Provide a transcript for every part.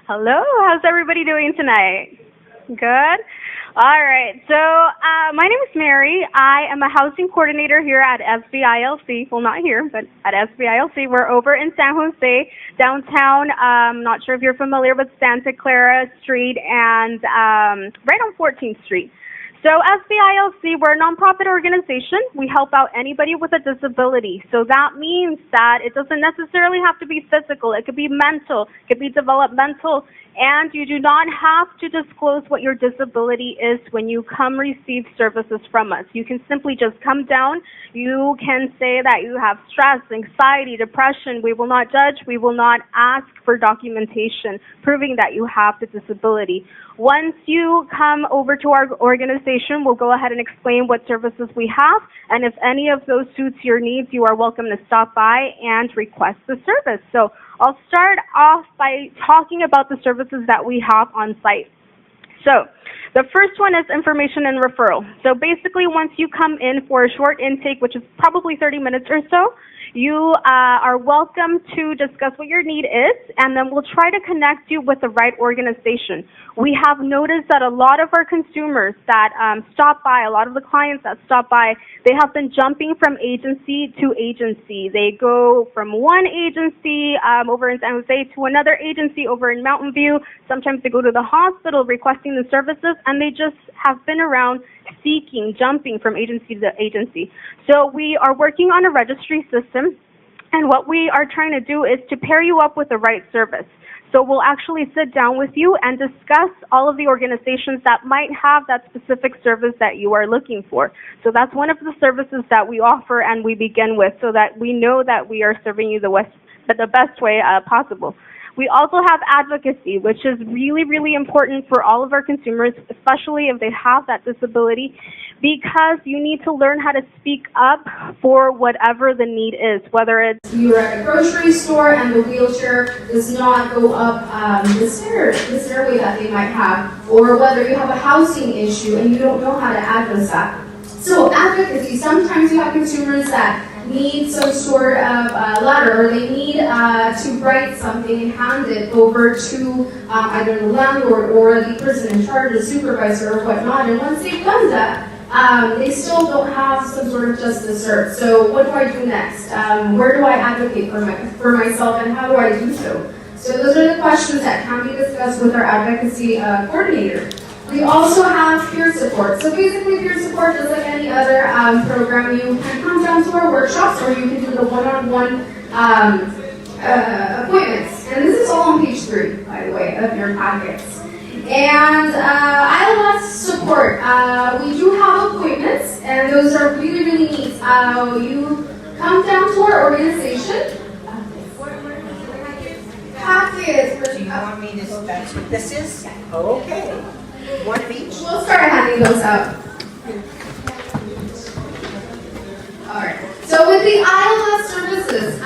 Hello, how's everybody doing tonight? Good? All right, so my name is Mary. I am a housing coordinator here at SVILC. Well, not here, but at SVILC. We're over in San Jose, downtown. Not sure if you're familiar with Santa Clara Street and right on 14th Street. So SVILC, we're a nonprofit organization. We help out anybody with a disability. So that means that it doesn't necessarily have to be physical. It could be mental, it could be developmental, and you do not have to disclose what your disability is when you come receive services from us. You can simply just come down. You can say that you have stress, anxiety, depression. We will not judge. We will not ask for documentation proving that you have the disability. Once you come over to our organization, we'll go ahead and explain what services we have, and if any of those suits your needs, you are welcome to stop by and request the service. So I'll start off by talking about the services that we have on site. So the first one is information and referral. So basically, once you come in for a short intake, which is probably 30 minutes or so, you are welcome to discuss what your need is, and then we'll try to connect you with the right organization. We have noticed that a lot of our consumers that stop by, a lot of the clients that stop by, they have been jumping from agency to agency. They go from one agency over in San Jose to another agency over in Mountain View. Sometimes they go to the hospital requesting the services, and they just have been around seeking, jumping from agency to agency. So we are working on a registry system, and what we are trying to do is to pair you up with the right service. So we'll actually sit down with you and discuss all of the organizations that might have that specific service that you are looking for. So that's one of the services that we offer and we begin with, so that we know that we are serving you the best way possible. We also have advocacy, which is really, really important for all of our consumers, especially if they have that disability, because you need to learn how to speak up for whatever the need is, whether it's you're at a grocery store and the wheelchair does not go up the stairway that they might have, or whether you have a housing issue and you don't know how to address that. So advocacy, sometimes you have consumers that need some sort of letter, or they need to write something and hand it over to either the landlord or the person in charge, the supervisor or whatnot. And once they've done that, they still don't have some sort of justice served. So what do I do next? Where do I advocate for myself, and how do I do so? So those are the questions that can be discussed with our advocacy coordinator. We also have peer support. So basically, peer support, just like any other program, you can come down to our workshops, or you can do the one-on-one appointments. And this is all on page 3, by the way, of your packets. And ILS support. We do have appointments, and those are really, really neat. You come down to our organization. Packets. Do you want me to spell this is? Oh, okay. One of each? We'll start handing those out. Alright. So with the ILS services,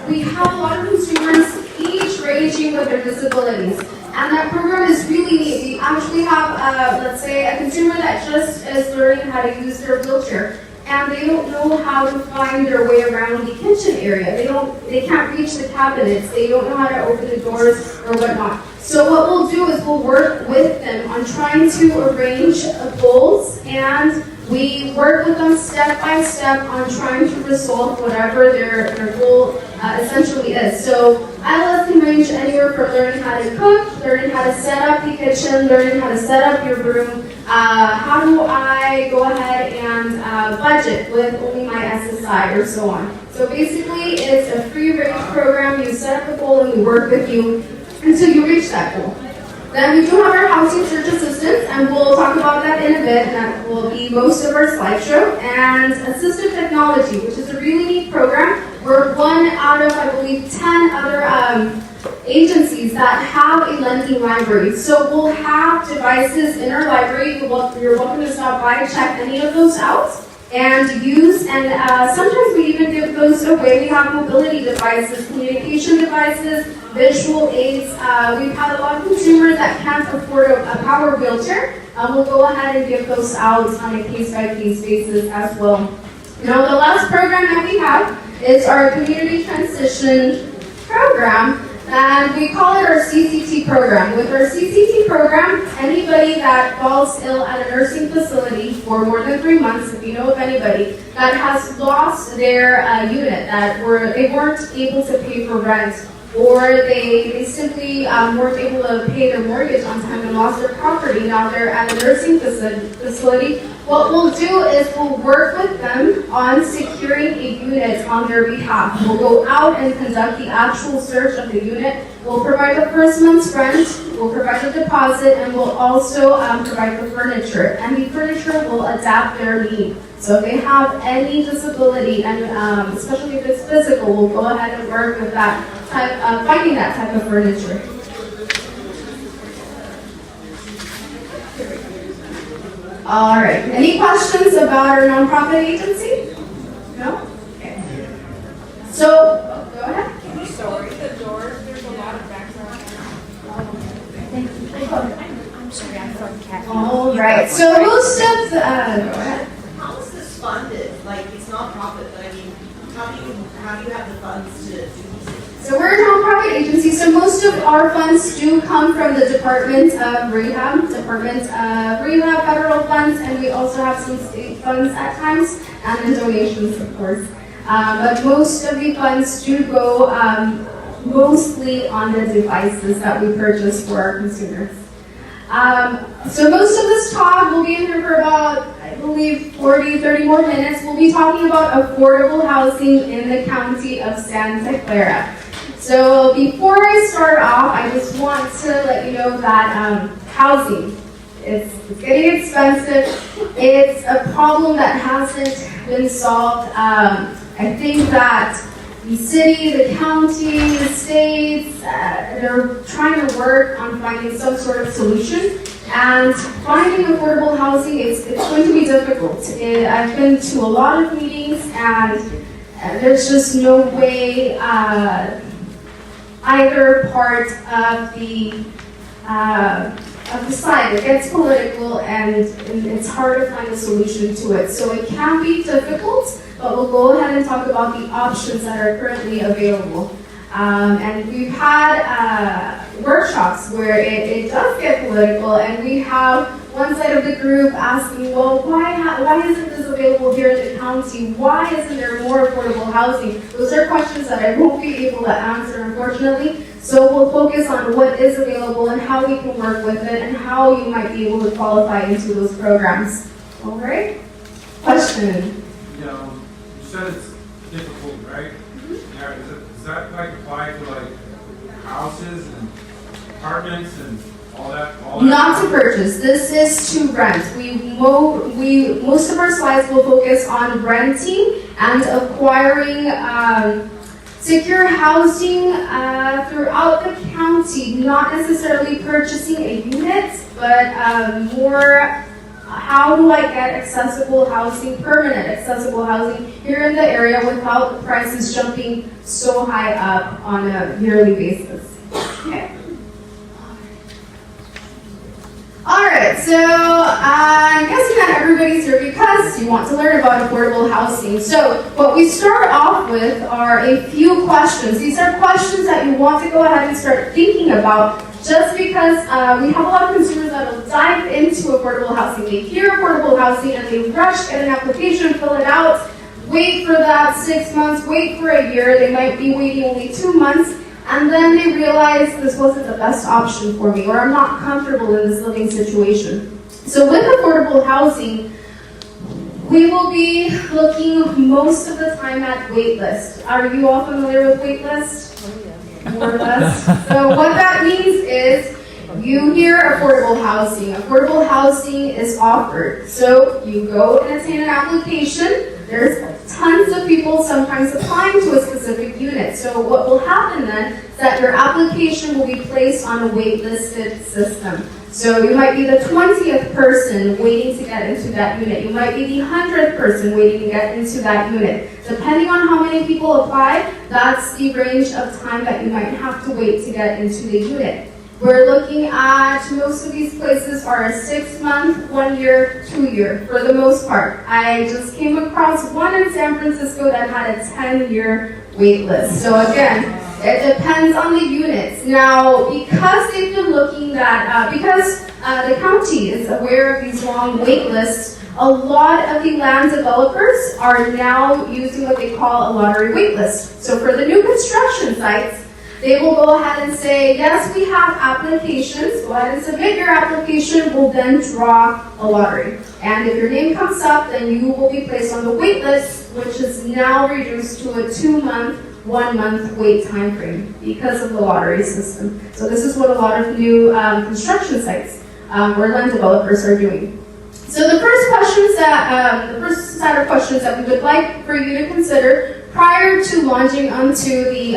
we have a lot of consumers, each ranging with their disabilities. And that program is really neat. We actually have, let's say, a consumer that just is learning how to use their wheelchair, and they don't know how to find their way around the kitchen area. They can't reach the cabinets. They don't know how to open the doors or whatnot. So what we'll do is we'll work with them on trying to arrange goals, and we work with them step by step on trying to resolve whatever their goal essentially is. So ILS can range anywhere from learning how to cook, learning how to set up the kitchen, learning how to set up your room. How do I go ahead and budget with only my SSI, or so on. So basically, it's a free range program. You set up a goal and we work with you until you reach that goal. Then we do have our housing search assistance, and we'll talk about that in a bit. That will be most of our slideshow. And assistive technology, which is a really neat program. We're one out of, I believe, 10 other agencies that have a lending library. So we'll have devices in our library. You're welcome to stop by, check any of those out, and use. And sometimes we even give those away. We have mobility devices, communication devices, visual aids. We've had a lot of consumers that can't afford a power wheelchair. We'll go ahead and give those out on a case-by-case basis as well. Now, the last program that we have is our community transition program. And we call it our CCT program. With our CCT program, anybody that falls ill at a nursing facility for more than 3 months, if you know of anybody, that has lost their unit, that they weren't able to pay for rent, or they simply weren't able to pay their mortgage on time and lost their property, now they're at a nursing facility, what we'll do is we'll work with them on securing a unit on their behalf. We'll go out and conduct the actual search of the unit. We'll provide the first month's rent, we'll provide the deposit, and we'll also provide the furniture. And the furniture will adapt their need. So if they have any disability, and especially if it's physical, we'll go ahead and work with that type of, finding that type of furniture. All right. Any questions about our nonprofit agency? No? Okay. So, go ahead. Sorry, the doors, there's a lot of background. I'm sorry, I'm from Cat. All right. So most of the, go ahead. How is this funded? Like, it's not profit, but I mean, how do you have the funds to do these things? So we're a nonprofit agency, so most of our funds do come from the Department of Rehab, federal funds, and we also have some state funds at times, and then donations, of course. But most of the funds do go mostly on the devices that we purchase for our consumers. So most of this talk, we'll be in here for about, I believe, 30 more minutes. We'll be talking about affordable housing in the county of Santa Clara. So before I start off, I just want to let you know that housing, it's getting expensive. It's a problem that hasn't been solved. I think that the city, the county, the states, they're trying to work on finding some sort of solution. And finding affordable housing, it's going to be difficult. I've been to a lot of meetings, and there's just no way either part of the side. It gets political, and it's hard to find a solution to it. So it can be difficult, but we'll go ahead and talk about the options that are currently available. And we've had workshops where it does get political, and we have one side of the group asking, well, why isn't this available here in the county? Why isn't there more affordable housing? Those are questions that I won't be able to answer, unfortunately. So we'll focus on what is available and how we can work with it and how you might be able to qualify into those programs. All right? Question? You said it's difficult, right? Mm-hmm. Yeah, does that like apply to like houses and apartments and all that? Not to purchase. This is to rent. Most of our slides will focus on renting and acquiring secure housing throughout the county. Not necessarily purchasing a unit, but more. How do I get accessible housing, permanent accessible housing here in the area without the prices jumping so high up on a yearly basis? Okay. Alright, so I'm guessing that everybody's here because you want to learn about affordable housing. So what we start off with are a few questions. These are questions that you want to go ahead and start thinking about, just because we have a lot of consumers that will dive into affordable housing. They hear affordable housing and they rush, get an application, fill it out, wait for that 6 months, wait for a year. They might be waiting only 2 months, and then they realize this wasn't the best option for me, or I'm not comfortable in this living situation. So with affordable housing, we will be looking most of the time at wait list. Are you all familiar with wait list? More or less. So what that means is you hear affordable housing. Affordable housing is offered. So you go and obtain an application. There's tons of people sometimes applying to a specific unit. So what will happen then is that your application will be placed on a waitlisted system. So you might be the 20th person waiting to get into that unit. You might be the 100th person waiting to get into that unit. Depending on how many people apply, that's the range of time that you might have to wait to get into the unit. We're looking at, most of these places are a 6-month, 1 year, 2 year, for the most part. I just came across one in San Francisco that had a 10-year wait list. So again, It depends on the units. Now, because they've been looking at, because the county is aware of these long wait lists, a lot of the land developers are now using what they call a lottery wait list. So for the new construction sites, they will go ahead and say, yes, we have applications. Go ahead and submit your application. We'll then draw a lottery. And if your name comes up, then you will be placed on the wait list, which is now reduced to a 2-month, 1-month wait time frame because of the lottery system. So this is what a lot of new construction sites or land developers are doing. So the first set of questions that we would like for you to consider prior to launching onto the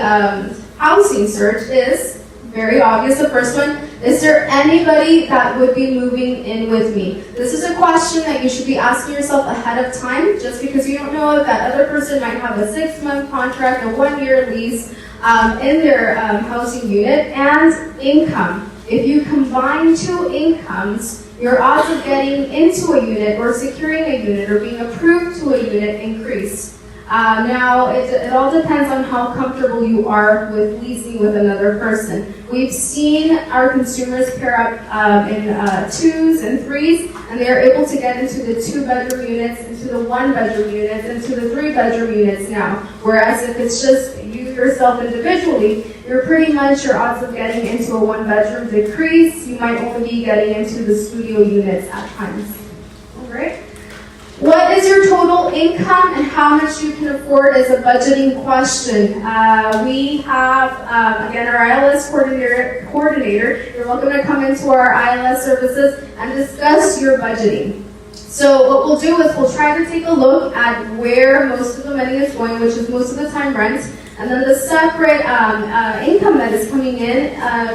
housing search is very obvious. The first one, is there anybody that would be moving in with me? This is a question that you should be asking yourself ahead of time, just because you don't know if that other person might have a 6-month contract, a 1-year lease in their housing unit, and income. If you combine 2 incomes, your odds of getting into a unit or securing a unit or being approved to a unit increase. Now, it all depends on how comfortable you are with leasing with another person. We've seen our consumers pair up in 2s and 3s, and they are able to get into the 2-bedroom units, into the 1-bedroom units, into the 3-bedroom units now. Whereas if it's just you yourself individually, you're pretty much, your odds of getting into a 1-bedroom decrease. You might only be getting into the studio units at times. All right. What is your total income and how much you can afford is a budgeting question. We have, again, our ILS coordinator. You're welcome to come into our ILS services and discuss your budgeting. So what we'll do is we'll try to take a look at where most of the money is going, which is most of the time rent. And then the separate income that is coming in,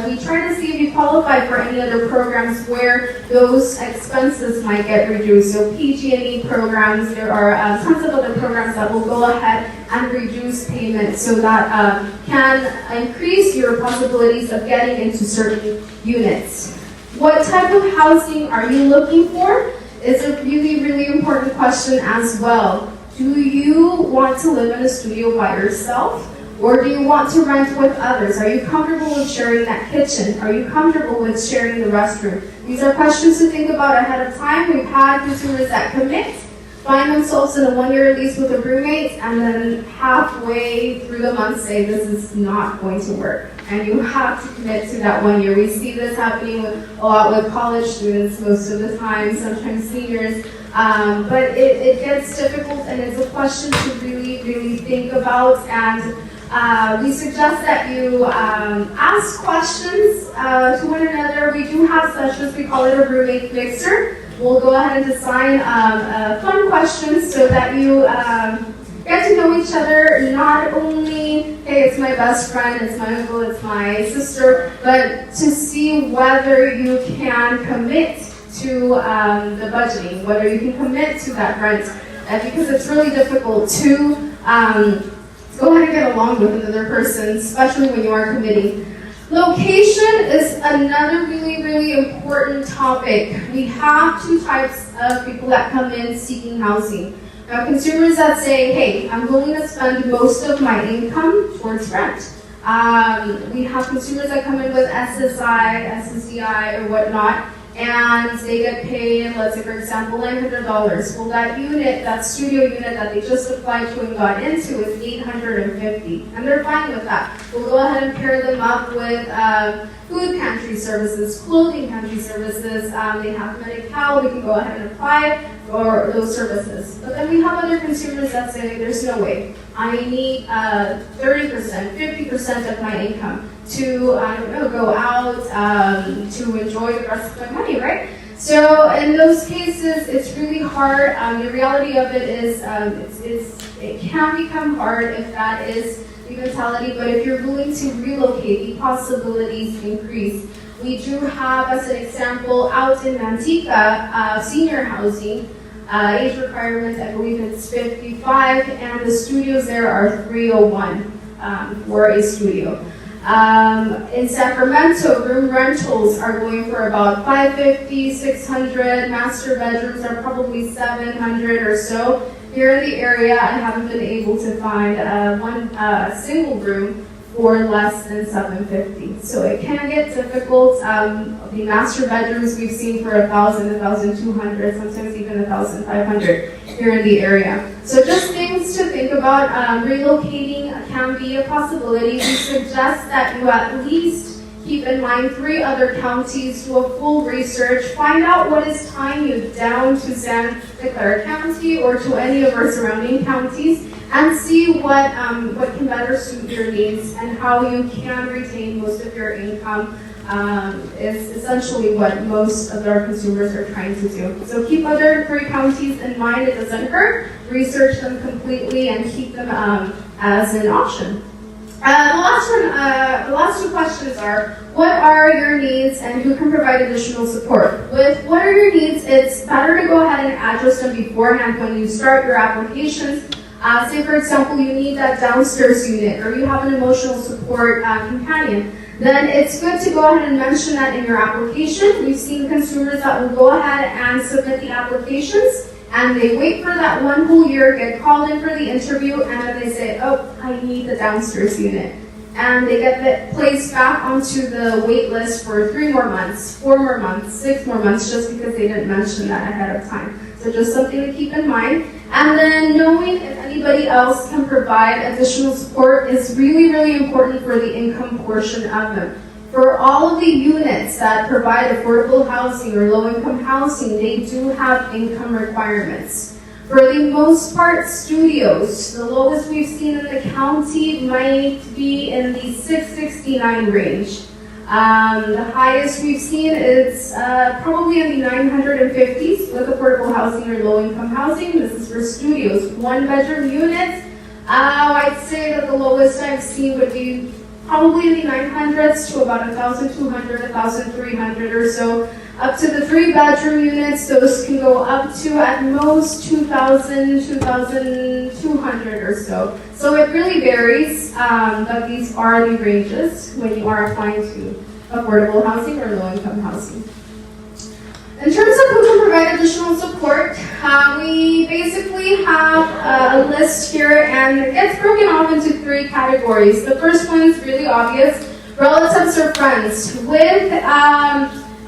we try to see if you qualify for any other programs where those expenses might get reduced. So PG&E programs, there are tons of other programs that will go ahead and reduce payments so that can increase your possibilities of getting into certain units. What type of housing are you looking for? Is a really, really important question as well. Do you want to live in a studio by yourself? Or do you want to rent with others? Are you comfortable with sharing that kitchen? Are you comfortable with sharing the restroom? These are questions to think about ahead of time. We've had consumers that commit, find themselves in a 1-year lease with a roommate, and then halfway through the month say, this is not going to work. And you have to commit to that 1 year. We see this happening a lot with college students most of the time, sometimes seniors. But it gets difficult, and it's a question to really, really think about. And we suggest that you ask questions to one another. We do have sessions, we call it a roommate mixer. We'll go ahead and assign fun questions so that you get to know each other, not only, hey, it's my best friend, it's my uncle, it's my sister, but to see whether you can commit to the budgeting, whether you can commit to that rent, because it's really difficult to go ahead and get along with another person, especially when you are committing. Location is another really, really important topic. We have 2 types of people that come in seeking housing. Now, consumers that say, hey, I'm willing to spend most of my income towards rent. We have consumers that come in with SSI, SSDI, or whatnot, and they get paid, let's say, for example, $900. Well, that unit, that studio unit that they just applied to and got into is $850, and they're fine with that. We'll go ahead and pair them up with food pantry services, clothing pantry services. They have Medi-Cal. We can go ahead and apply for those services. But then we have other consumers that say, there's no way. I need 30%, 50% of my income to, I don't know, go out, to enjoy the rest of my money, right? So in those cases, it's really hard. The reality of it is it can become hard if that is the mentality, but if you're willing to relocate, the possibilities increase. We do have, as an example, out in Manteca, senior housing, age requirement, I believe it's 55, and the studios there are 301 for a studio. In Sacramento, room rentals are going for about $550, $600. Master bedrooms are probably $700 or so. Here in the area, I haven't been able to find one single room for less than $750. So it can get difficult. The master bedrooms we've seen for $1,000, $1,200, sometimes even $1,500 here in the area. So just things to think about. Relocating can be a possibility. We suggest that you at least keep in mind 3 other counties, do a full research, find out what is tying you down to Clara County or to any of our surrounding counties, and see what can better suit your needs and how you can retain most of your income. Is essentially what most of our consumers are trying to do. So keep other 3 counties in mind. It doesn't hurt. Research them completely and keep them as an option. The last 2 questions are, what are your needs and who can provide additional support? With what are your needs, it's better to go ahead and address them beforehand when you start your applications. Say, for example, you need that downstairs unit or you have an emotional support companion. Then it's good to go ahead and mention that in your application. We've seen consumers that will go ahead and submit the applications, and they wait for that 1 whole year, get called in for the interview, and then they say, oh, I need the downstairs unit. And they get placed back onto the wait list for 3 more months, 4 more months, 6 more months, just because they didn't mention that ahead of time. So just something to keep in mind. And then knowing if anybody else can provide additional support is really, really important for the income portion of them. For all of the units that provide affordable housing or low-income housing, they do have income requirements. For the most part, studios, the lowest we've seen in the county might be in the $669 range. The highest we've seen is probably in the 950s with affordable housing or low-income housing. This is for studios. 1-bedroom units, I'd say that the lowest I've seen would be probably in the 900s to about 1,200, 1,300 or so. Up to the 3-bedroom units, those can go up to at most 2,000, 2,200 or so. So it really varies, but these are the ranges when you are applying to affordable housing or low-income housing. In terms of who can provide additional support, we basically have a list here, and it gets broken off into 3 categories. The first one is really obvious, relatives or friends. With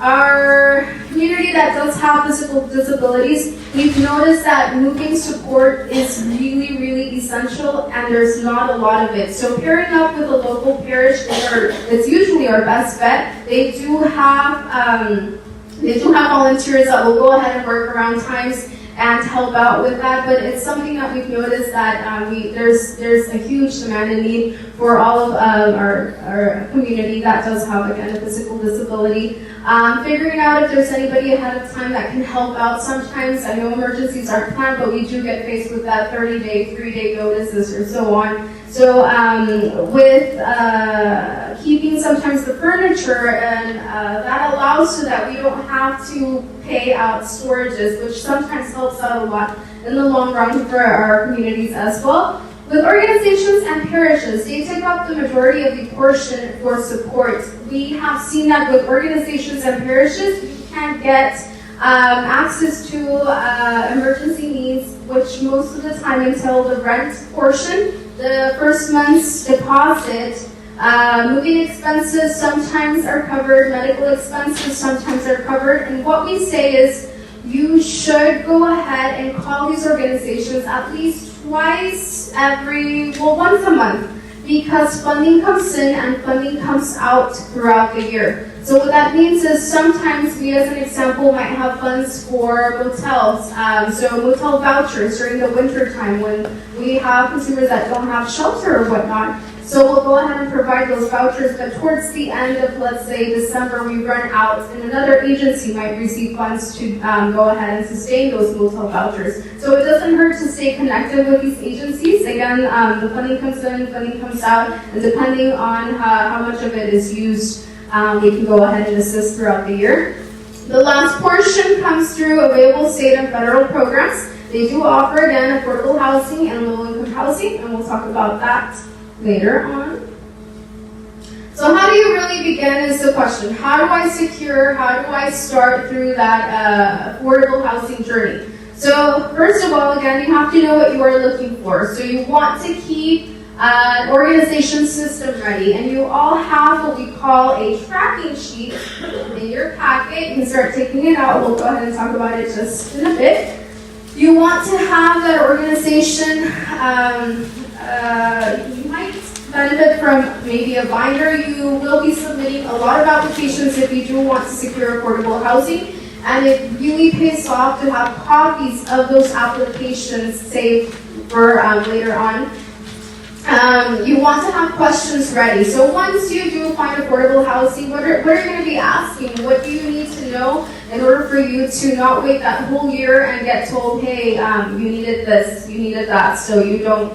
our community that does have physical disabilities, we've noticed that moving support is really, really essential, and there's not a lot of it. So pairing up with a local parish, it's usually our best bet. They do have volunteers that will go ahead and work around times and help out with that, but it's something that we've noticed that there's a huge demand and need for all of our community that does have, again, a physical disability. Figuring out if there's anybody ahead of time that can help out. Sometimes, I know emergencies aren't planned, but we do get faced with that 30-day, 3-day notices or so on. So with keeping sometimes the furniture, and that allows so that we don't have to pay out storages, which sometimes helps out a lot in the long run for our communities as well. With organizations and parishes, they take up the majority of the portion for support. We have seen that with organizations and parishes, you can get access to emergency needs, which most of the time entail the rent portion, the first month's deposit, moving expenses sometimes are covered, medical expenses sometimes are covered, and what we say is you should go ahead and call these organizations at least once a month, because funding comes in and funding comes out throughout the year. So what that means is sometimes we, as an example, might have funds for motels, so motel vouchers during the winter time when we have consumers that don't have shelter or whatnot. So we'll go ahead and provide those vouchers, but towards the end of, let's say, December, we run out, and another agency might receive funds to go ahead and sustain those motel vouchers. So it doesn't hurt to stay connected with these agencies. Again, the funding comes in, funding comes out, and depending on how much of it is used, we can go ahead and assist throughout the year. The last portion comes through available state and federal programs. They do offer, again, affordable housing and low-income housing, and we'll talk about that later on. So how do you really begin is the question. How do I start through that affordable housing journey? So first of all, again, you have to know what you are looking for. So you want to keep organization system ready, and you all have what we call a tracking sheet in your packet. You can start taking it out. We'll go ahead and talk about it just in a bit. You want to have that organization. You might benefit from maybe a binder. You will be submitting a lot of applications if you do want to secure affordable housing, and it really pays off to have copies of those applications saved for later on. You want to have questions ready. So once you do find affordable housing, what are you going to be asking? What do you need to know in order for you to not wait that whole year and get told, hey, you needed this, you needed that, so you don't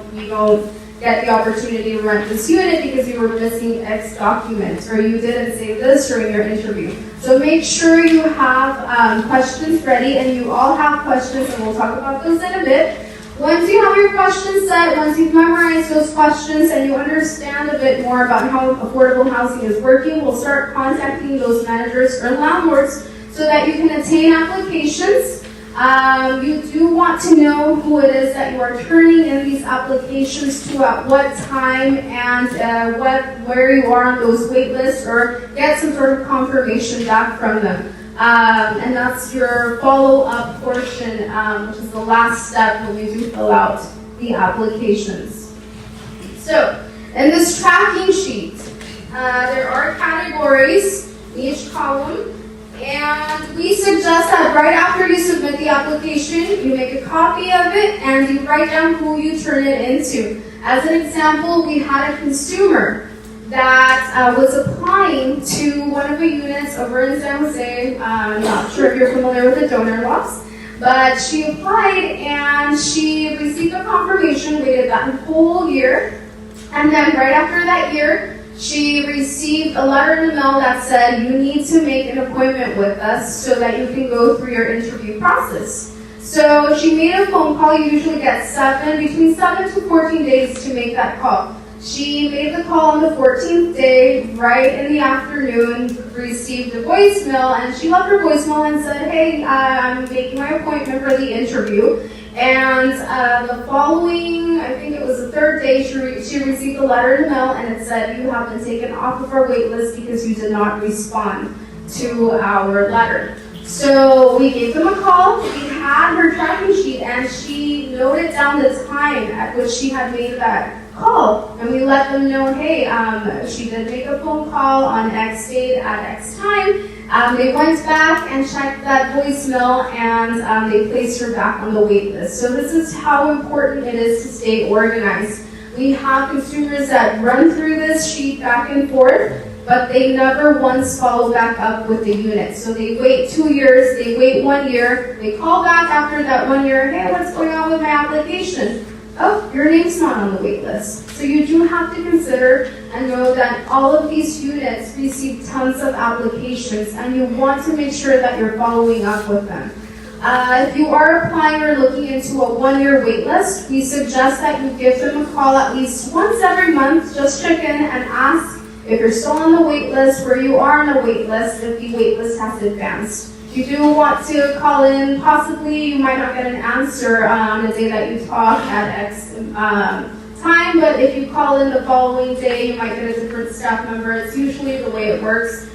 get the opportunity to rent this unit because you were missing X documents, or you didn't say this during your interview. So make sure you have questions ready, and you all have questions, and we'll talk about those in a bit. Once you have your questions set, once you've memorized those questions and you understand a bit more about how affordable housing is working, we'll start contacting those managers or landlords so that you can obtain applications. You do want to know who it is that you are turning in these applications to at what time and where you are on those wait lists, or get some sort of confirmation back from them. And that's your follow-up portion, which is the last step when you do fill out the applications. So, in this tracking sheet, there are categories in each column, and we suggest that right after you submit the application, you make a copy of it and you write down who you turn it into. As an example, we had a consumer that was applying to one of the units over in San Jose. I'm not sure if you're familiar with the donor lots, but she applied and she received a confirmation, waited that whole year, and then right after that year, she received a letter in the mail that said, you need to make an appointment with us so that you can go through your interview process. So she made a phone call. You usually get between 7 to 14 days to make that call. She made the call on the 14th day, right in the afternoon, received a voicemail, and she left her voicemail and said, hey, I'm making my appointment for the interview. And the following, I think it was the third day, she received a letter in the mail, and it said, you have been taken off of our wait list because you did not respond to our letter. So we gave them a call. We had her tracking sheet, and she noted down the time at which she had made that call, and we let them know, hey, she did make a phone call on X date at X time. They went back and checked that voicemail, and they placed her back on the wait list. So this is how important it is to stay organized. We have consumers that run through this sheet back and forth, but they never once follow back up with the unit. So they wait 2 years, they wait 1 year, they call back after that 1 year, hey, what's going on with my application? Oh, your name's not on the wait list. So you do have to consider and know that all of these units receive tons of applications, and you want to make sure that you're following up with them. If you are applying or looking into a 1-year wait list, we suggest that you give them a call at least once every month. Just check in and ask if you're still on the wait list, where you are on the wait list, if the wait list has advanced. If you do want to call in, possibly you might not get an answer on the day that you talk at X time, but if you call in the following day, you might get a different staff member. It's usually the way it works.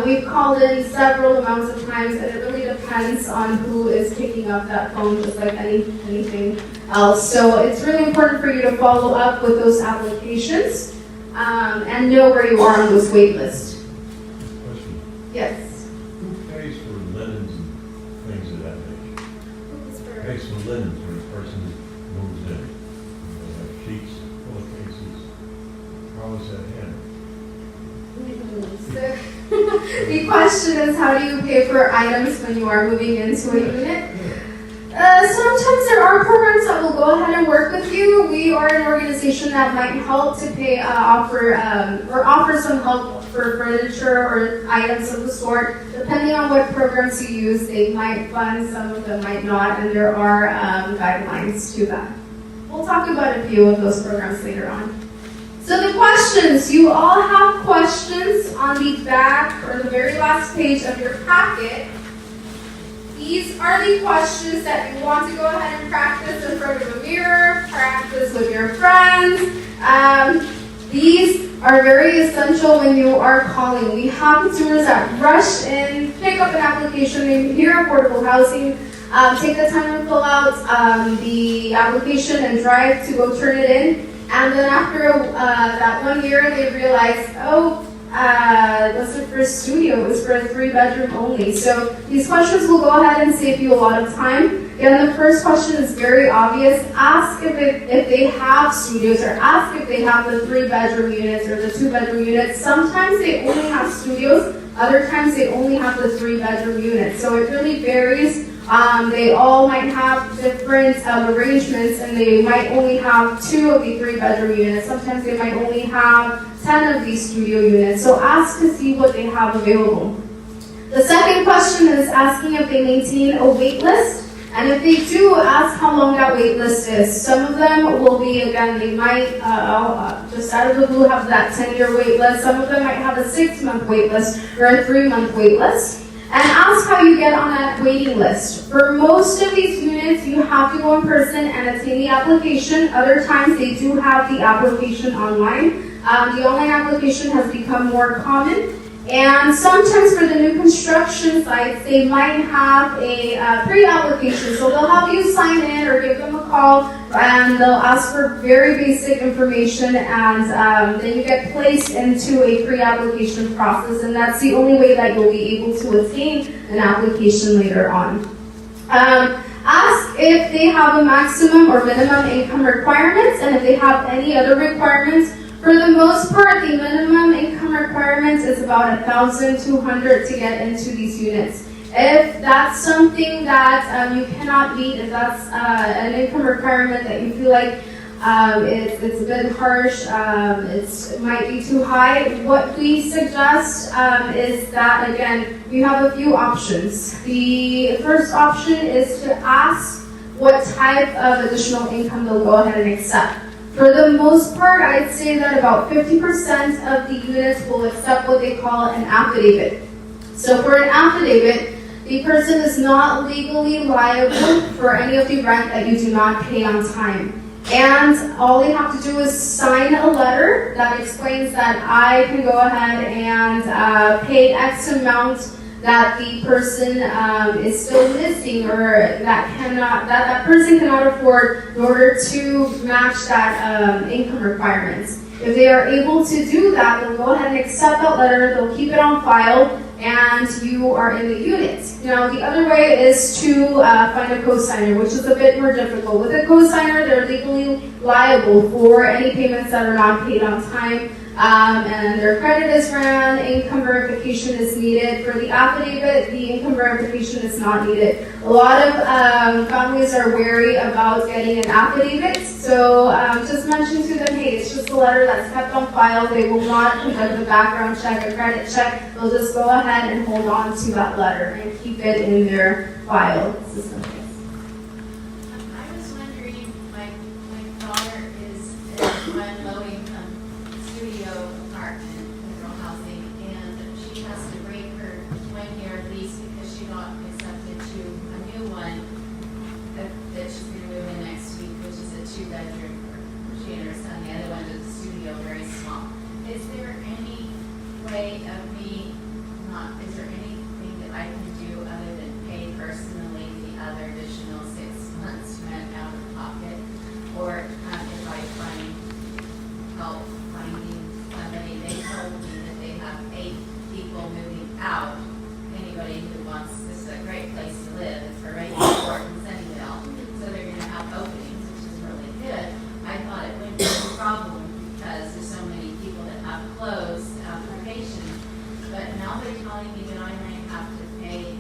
We've called in several amounts of times, and it really depends on who is picking up that phone, just like anything else. So it's really important for you to follow up with those applications and know where you are on those wait lists. Question. Yes. Who pays for linens and things of that nature? Who pays for linens when a person moves in? They have sheets, pillowcases. How is that handled? The question is, how do you pay for items when you are moving into a unit? Sometimes there are programs that will go ahead and work with you. We are an organization that might help to offer some help for furniture or items of the sort. Depending on what programs you use, they might fund, some of them might not, and there are guidelines to that. We'll talk about a few of those programs later on. So the questions, you all have questions on the back or the very last page of your packet. These are the questions that you want to go ahead and practice in front of a mirror, practice with your friends. These are very essential when you are calling. We have consumers that rush in, pick up an application, they hear affordable housing, take the time to fill out the application and drive to go turn it in. And then after that 1 year, they realize, it wasn't for a studio, it was for a 3-bedroom only. So these questions will go ahead and save you a lot of time. And the first question is very obvious. Ask if they have studios, or ask if they have the 3-bedroom units or the 2-bedroom units. Sometimes they only have studios, other times they only have the 3-bedroom units. So it really varies. They all might have different arrangements, and they might only have 2 of the 3-bedroom units. Sometimes they might only have 10 of these studio units. So ask to see what they have available. The second question is asking if they maintain a wait list. And if they do, ask how long that wait list is. Some of them will be, again, they might just out of the blue have that 10-year wait list. Some of them might have a 6-month wait list or a 3-month wait list. And ask how you get on that waiting list. For most of these units, you have to go in person and obtain the application. Other times, they do have the application online. The online application has become more common. And sometimes for the new construction sites, they might have a pre-application. So they'll have you sign in or give them a call, and they'll ask for very basic information, and then you get placed into a pre-application process, and that's the only way that you'll be able to attain an application later on. Ask if they have a maximum or minimum income requirements, and if they have any other requirements. For the most part, the minimum income requirement is about $1,200 to get into these units. If that's something that you cannot meet, if that's an income requirement that you feel like it's a bit harsh, it might be too high, what we suggest is that, again, you have a few options. The first option is to ask what type of additional income they'll go ahead and accept. For the most part, I'd say that about 50% of the units will accept what they call an affidavit. So for an affidavit, the person is not legally liable for any of the rent that you do not pay on time. And all they have to do is sign a letter that explains that I can go ahead and pay X amount that the person is still missing, or that person cannot afford in order to match that income requirements. If they are able to do that, they'll go ahead and accept that letter, they'll keep it on file, and you are in the unit. Now, the other way is to find a cosigner, which is a bit more difficult. With a cosigner, they're legally liable for any payments that are not paid on time. And their credit is ran, income verification is needed. For the affidavit, the income verification is not needed. A lot of families are wary about getting an affidavit, so just mention to them, hey, it's just a letter that's kept on file. They will not conduct a background check, a credit check. They'll just go ahead and hold on to that letter and keep it in their file system. I was wondering, my daughter is in one low-income studio apartment, federal housing, and she has to break her 1-year lease because she got accepted to a new one that she's going to move in next week, which is a 2-bedroom. She and her son, the other one is a studio, very small. Is there any way of is there anything that I can do other than pay personally the other additional 6 months rent out of pocket? Or if I find help finding somebody, they told me that they have 8 people moving out. Anybody who wants, this is a great place to live. It's for right Fort and Sunnyvale. So they're going to have openings, which is really good. I thought it wouldn't be a problem because there's so many people that have closed applications. But now they're telling me that I might have to pay,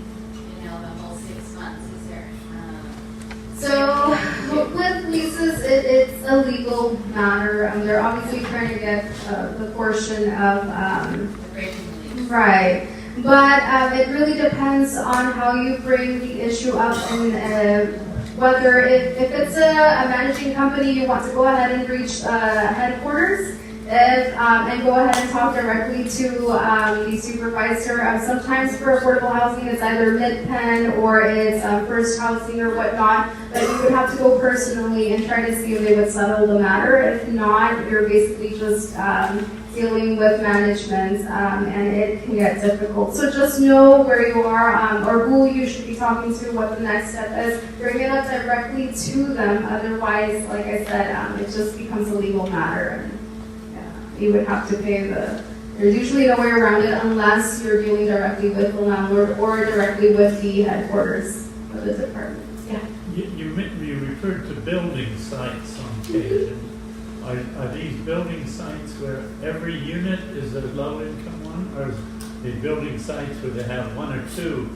the whole 6 months. Is there? So with leases, it's a legal matter. They're obviously trying to get the portion of right. But it really depends on how you bring the issue up, and whether if it's a managing company, you want to go ahead and reach headquarters. And go ahead and talk directly to the supervisor. Sometimes for affordable housing, it's either Mid-Penn or it's First Housing or whatnot. but you would have to go personally and try to see if they would settle the matter. If not, you're basically just dealing with management, and it can get difficult. So just know where you are, or who you should be talking to, what the next step is. Bring it up directly to them. Otherwise, like I said, it just becomes a legal matter, and you would have to pay there's usually no way around it unless you're dealing directly with the landlord or directly with the headquarters of the department. Yeah. You referred to building sites on occasion. Are these building sites where every unit is a low-income one, or is the building sites where they have one or two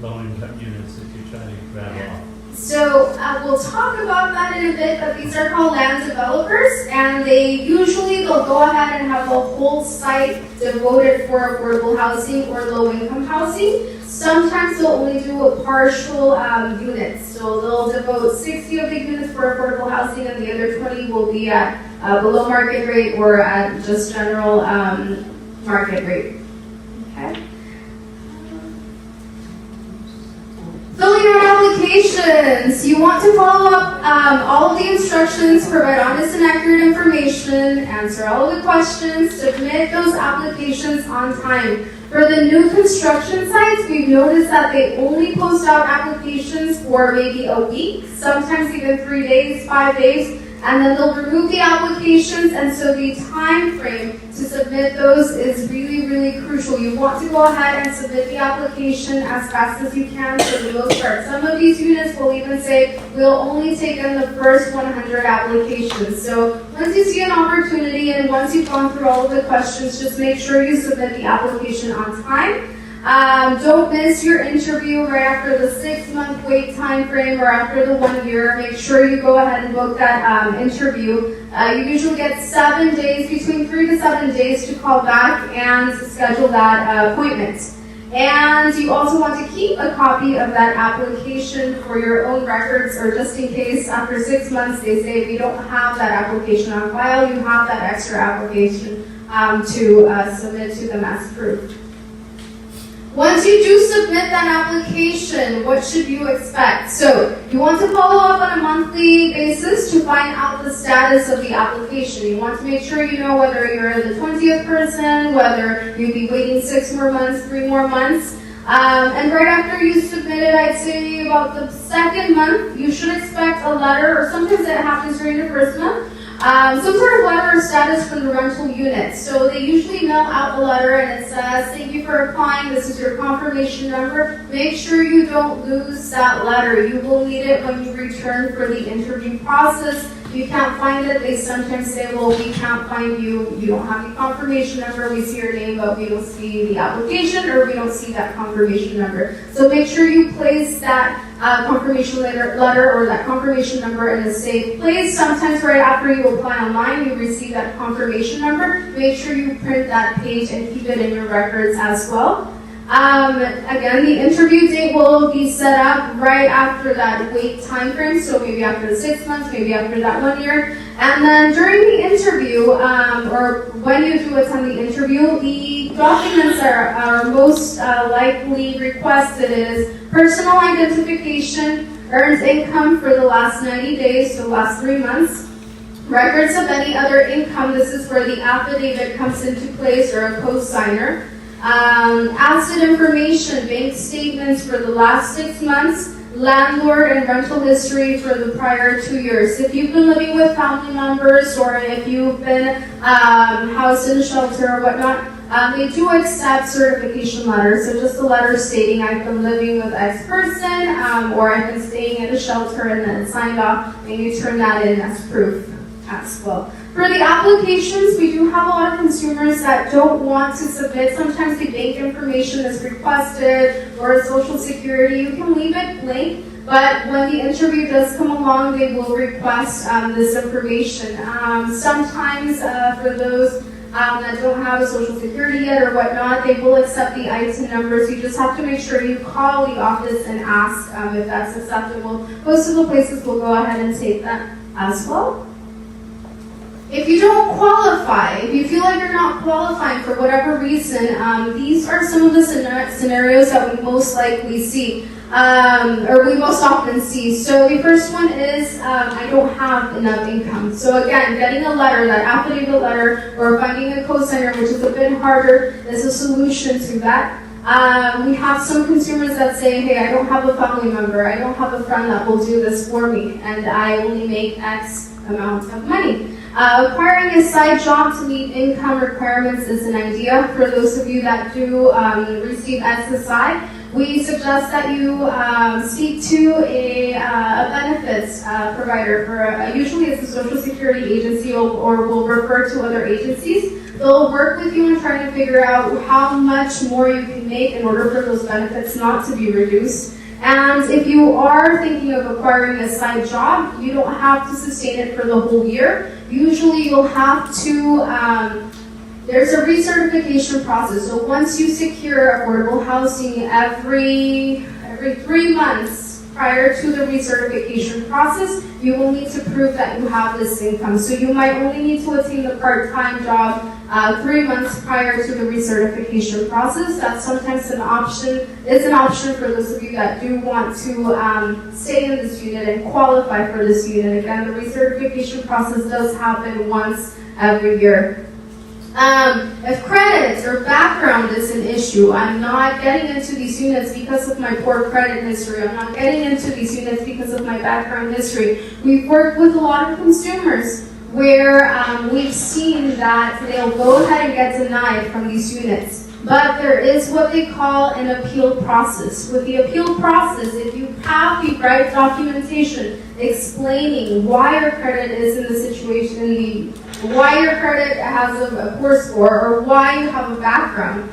low-income units that you try to grab off? So we'll talk about that in a bit, but these are called land developers, and they'll go ahead and have a whole site devoted for affordable housing or low-income housing. Sometimes they'll only do a partial units, so they'll devote 60 of the units for affordable housing, and the other 20 will be at below market rate or at just general market rate. Okay. Filling out applications. You want to follow up all of the instructions, provide honest and accurate information, answer all of the questions, submit those applications on time. For the new construction sites, we've noticed that they only post out applications for maybe a week, sometimes even 3 days, 5 days, and then they'll remove the applications, and so the time frame to submit those is really, really crucial. You want to go ahead and submit the application as fast as you can for the most part. Some of these units will even say, we'll only take in the first 100 applications. So once you see an opportunity and once you've gone through all of the questions, just make sure you submit the application on time. Don't miss your interview right after the 6-month wait time frame or after the 1 year. Make sure you go ahead and book that interview. You usually get 7 days, between 3 to 7 days to call back and schedule that appointment. And you also want to keep a copy of that application for your own records, or just in case after 6 months they say we don't have that application on file, you have that extra application to submit to them as proof. Once you do submit that application, what should you expect? So you want to follow up on a monthly basis to find out the status of the application. You want to make sure you know whether you're the 20th person, whether you'll be waiting 6 more months, 3 more months. And right after you submit it, I'd say about the 2nd month, you should expect a letter, or sometimes it happens during the 1st month, some sort of letter of status from the rental unit. So they usually mail out a letter and it says, thank you for applying, this is your confirmation number. Make sure you don't lose that letter. You will need it when you return for the interview process. If you can't find it, they sometimes say, well, we can't find you, you don't have the confirmation number, we see your name, but we don't see the application, or we don't see that confirmation number. So make sure you place that confirmation letter or that confirmation number in a safe place. Sometimes right after you apply online, you receive that confirmation number. Make sure you print that page and keep it in your records as well. Again, the interview date will be set up right after that wait time frame, so maybe after the 6 months, maybe after that 1 year. And then during the interview, or when you do attend the interview, the documents that are most likely requested is personal identification, earned income for the last 90 days, so last 3 months, records of any other income. This is where the affidavit comes into place, or a co-signer. Asset information, bank statements for the last 6 months, landlord and rental history for the prior 2 years. If you've been living with family members, or if you've been housed in a shelter or whatnot, they do accept certification letters. So just a letter stating I've been living with X person, or I've been staying at a shelter, and then it's signed off, and you turn that in as proof as well. For the applications, we do have a lot of consumers that don't want to submit. Sometimes the bank information is requested, or social security. You can leave it blank, but when the interview does come along, they will request this information. Sometimes for those that don't have a social security yet or whatnot, they will accept the ITIN numbers. You just have to make sure you call the office and ask if that's acceptable. Most of the places will go ahead and take that as well. If you don't qualify, if you feel like you're not qualifying for whatever reason, these are some of the scenarios that we most likely see. or we most often see. So the first one is, I don't have enough income. So again, getting a letter, that affidavit letter, or finding a co-signer, which is a bit harder, is a solution to that. We have some consumers that say, hey, I don't have a family member, I don't have a friend that will do this for me, and I only make X amount of money. Acquiring a side job to meet income requirements is an idea. For those of you that do receive SSI, we suggest that you speak to a benefits provider. Usually it's a Social Security agency or will refer to other agencies. They'll work with you and try to figure out how much more you can make in order for those benefits not to be reduced. And if you are thinking of acquiring a side job, you don't have to sustain it for the whole year. Usually you'll have to, there's a recertification process. So once you secure affordable housing every 3 months prior to the recertification process, you will need to prove that you have this income. So you might only need to attain the part-time job 3 months prior to the recertification process. That's sometimes an option. It's an option for those of you that do want to stay in this unit and qualify for this unit. Again, the recertification process does happen once every year. If credit or background is an issue, I'm not getting into these units because of my poor credit history. I'm not getting into these units because of my background history. We've worked with a lot of consumers where we've seen that they'll go ahead and get denied from these units. But there is what they call an appeal process. With the appeal process, if you have the right documentation explaining why your credit is in the situation, why your credit has a poor score, or why you have a background,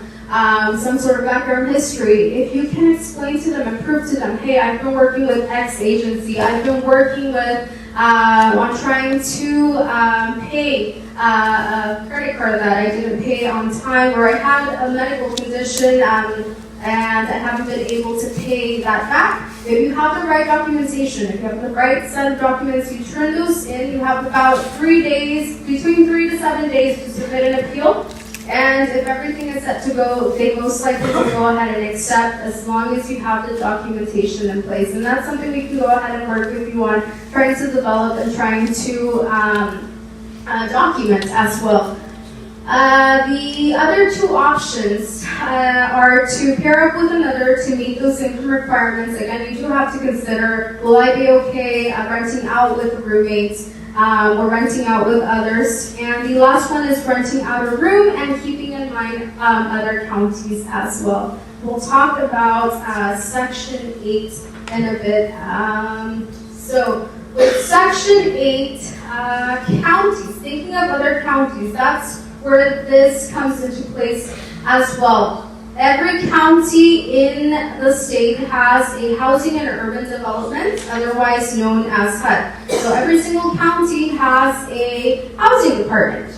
some sort of background history, if you can explain to them and prove to them, hey, I've been working with X agency, I've been working with, on trying to pay a credit card that I didn't pay on time, or I had a medical condition and I haven't been able to pay that back. If you have the right documentation, if you have the right set of documents, you turn those in. You have about 3 days, between 3 to 7 days to submit an appeal. And if everything is set to go, they most likely will go ahead and accept as long as you have the documentation in place. And that's something we can go ahead and work with you on, trying to develop and trying to document as well. The other two options are to pair up with another to meet those income requirements. Again, you do have to consider, will I be okay renting out with roommates or renting out with others? And the last one is renting out a room and keeping in mind other counties as well. We'll talk about Section 8 in a bit. So with Section 8, counties, thinking of other counties, that's where this comes into place as well. Every county in the state has a housing and urban development, otherwise known as HUD. So every single county has a housing department.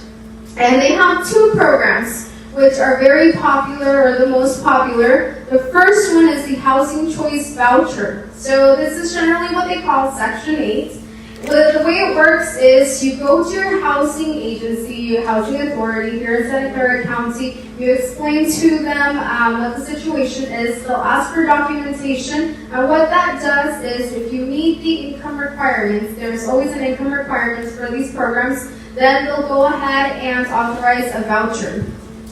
And they have two programs which are very popular, or the most popular. The first one is the Housing Choice Voucher. So this is generally what they call Section 8. The way it works is you go to your housing agency, your housing authority here in Santa Clara County, you explain to them what the situation is, they'll ask for documentation, and what that does is if you meet the income requirements, there's always an income requirement for these programs, then they'll go ahead and authorize a voucher.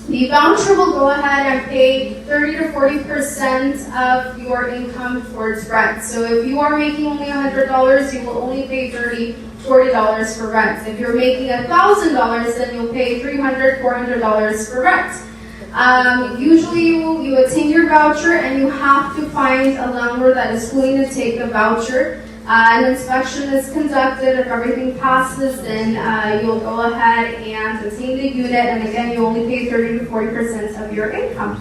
The voucher will go ahead and pay 30 to 40% of your income towards rent. So if you are making only $100, you will only pay $30, $40 for rent. If you're making $1,000, then you'll pay $300, $400 for rent. Usually you attain your voucher and you have to find a landlord that is willing to take the voucher. An inspection is conducted. If everything passes, then you'll go ahead and attain the unit, and again, you only pay 30 to 40% of your income.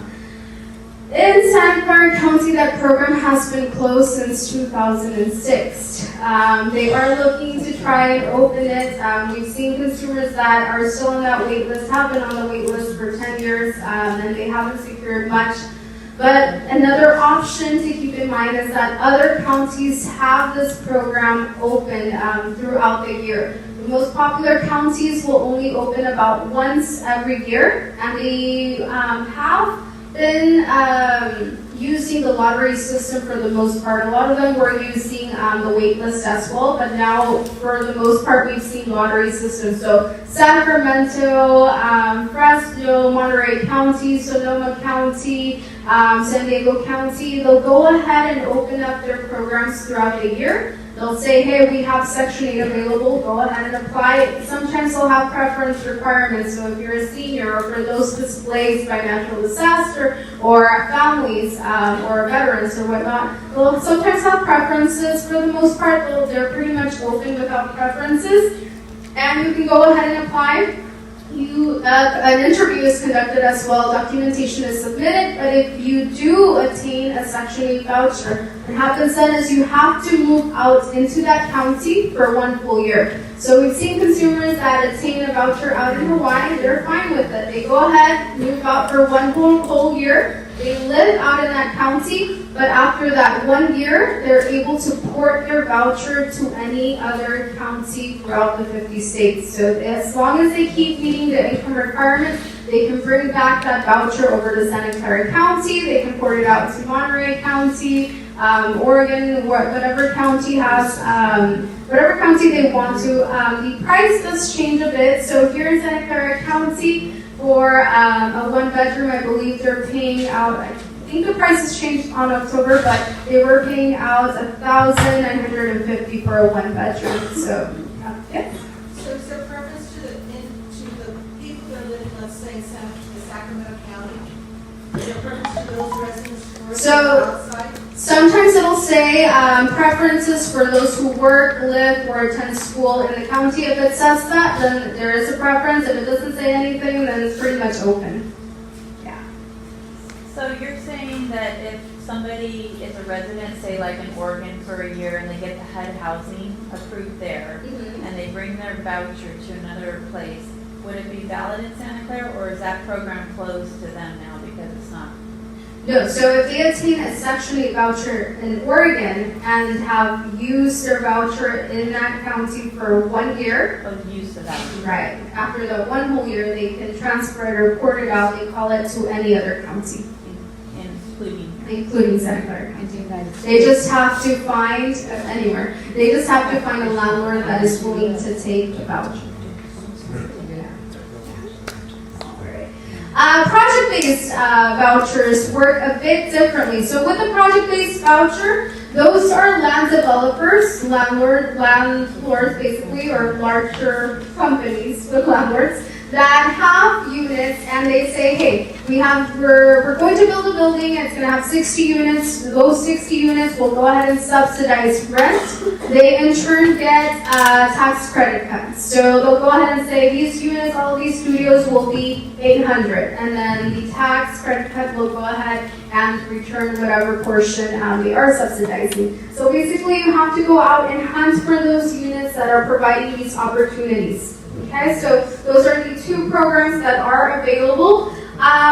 In Santa Clara County, that program has been closed since 2006. They are looking to try and open it. We've seen consumers that are still on that wait list, have been on the wait list for 10 years, and they haven't secured much. But another option to keep in mind is that other counties have this program open throughout the year. The most popular counties will only open about once every year, and they have been using the lottery system for the most part. A lot of them were using the wait list as well, but now for the most part we've seen lottery systems. So Sacramento, Fresno, Monterey County, Sonoma County, San Diego County, they'll go ahead and open up their programs throughout the year. They'll say, hey, we have Section 8 available, go ahead and apply. Sometimes they'll have preference requirements, so if you're a senior or for those displaced by natural disaster or families or veterans or whatnot, they'll sometimes have preferences. For the most part, they're pretty much open without preferences. And you can go ahead and apply. An interview is conducted as well, documentation is submitted, but if you do attain a Section 8 voucher, what happens then is you have to move out into that county for 1 full year. So we've seen consumers that attain a voucher out in Hawaii, they're fine with it. They go ahead, move out for 1 whole year, they live out in that county, but after that 1 year, they're able to port their voucher to any other county throughout the 50 states. So as long as they keep meeting the income requirements, they can bring back that voucher over to Santa Clara County, they can port it out to Monterey County, Oregon, whatever county has, whatever county they want to. The price does change a bit. So here in Santa Clara County, for a 1-bedroom, I believe they're paying out, I think the price has changed on October, but they were paying out $1,950 for a 1-bedroom. So, yeah. So is there preference to the people that live in, let's say, Sacramento County? Is there preference to those residents who are outside? Sometimes it'll say preferences for those who work, live, or attend school in the county. If it says that, then there is a preference. If it doesn't say anything, then it's pretty much open. Yeah. So you're saying that if somebody is a resident, say like in Oregon for a year, and they get the HUD housing approved there, and they bring their voucher to another place, would it be valid in Santa Clara, or is that program closed to them now because it's not? No, so if they attain a Section 8 voucher in Oregon and have used their voucher in that county for 1 year, Use the voucher. right, after the 1 whole year, they can transfer it or port it out, they call it to any other county, including Santa Clara County. They just have to find, anywhere, they just have to find a landlord that is willing to take the voucher. Project-based vouchers work a bit differently. So with a project-based voucher, those are land developers, landlords basically, or larger companies with landlords that have units, and they say, hey, we're going to build a building, and it's going to have 60 units. Those 60 units will go ahead and subsidize rent. They in turn get tax credit cuts. So they'll go ahead and say these units, all of these studios will be $800, and then the tax credit cut will go ahead and return whatever portion they are subsidizing. So basically, you have to go out and hunt for those units that are providing these opportunities. Okay, so those are the 2 programs that are available.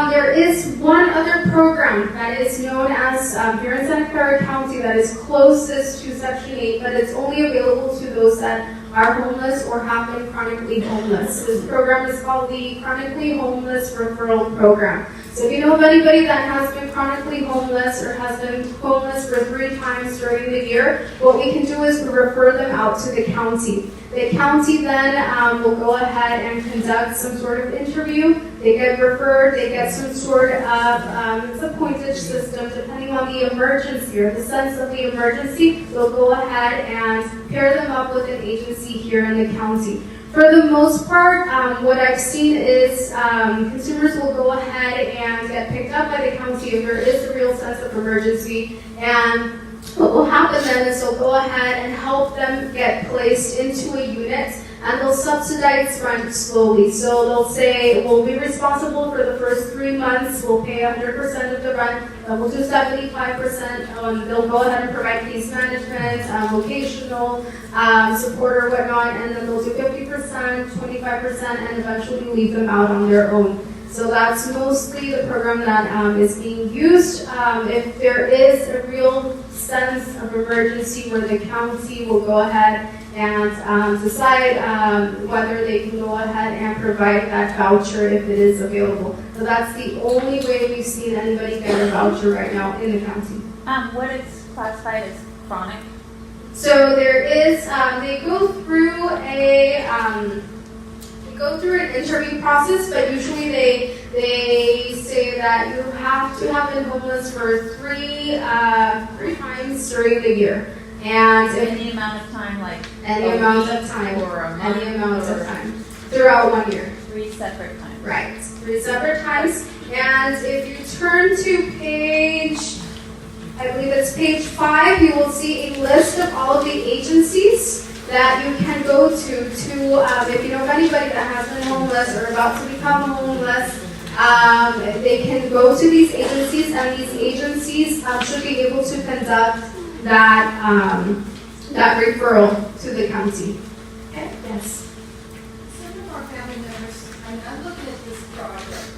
There is one other program that is known as, here in Santa Clara County, that is closest to Section 8, but it's only available to those that are homeless or have been chronically homeless. This program is called the Chronically Homeless Referral Program. So if you know of anybody that has been chronically homeless or has been homeless for 3 times during the year, what we can do is we refer them out to the county. The county then will go ahead and conduct some sort of interview. They get referred, they get some sort of, it's a pointage system, depending on the emergency or the sense of the emergency, they'll go ahead and pair them up with an agency here in the county. For the most part, what I've seen is consumers will go ahead and get picked up by the county if there is a real sense of emergency, and what will happen then is they'll go ahead and help them get placed into a unit, and they'll subsidize rent slowly. So they'll say, we'll be responsible for the first 3 months, we'll pay 100% of the rent, we'll do 75%, they'll go ahead and provide case management, vocational support or whatnot, and then they'll do 50%, 25%, and eventually leave them out on their own. So that's mostly the program that is being used. If there is a real sense of emergency where the county will go ahead and decide whether they can go ahead and provide that voucher if it is available. So that's the only way we've seen anybody get a voucher right now in the county. What is classified as chronic? So there is, they go through an interview process, but usually they say that you have to have been homeless for three times during the year. And Any amount of time, like any a amount week of time, or a month, any amount or of time throughout 1 year. 3 separate times. Right, 3 separate times. And if you turn to page, I believe it's page 5, you will see a list of all of the agencies that you can go to if you know of anybody that has been homeless or about to become homeless. They can go to these agencies, and these agencies should be able to conduct that referral to the county. Okay, yes. Some of our family members, I'm looking at this project,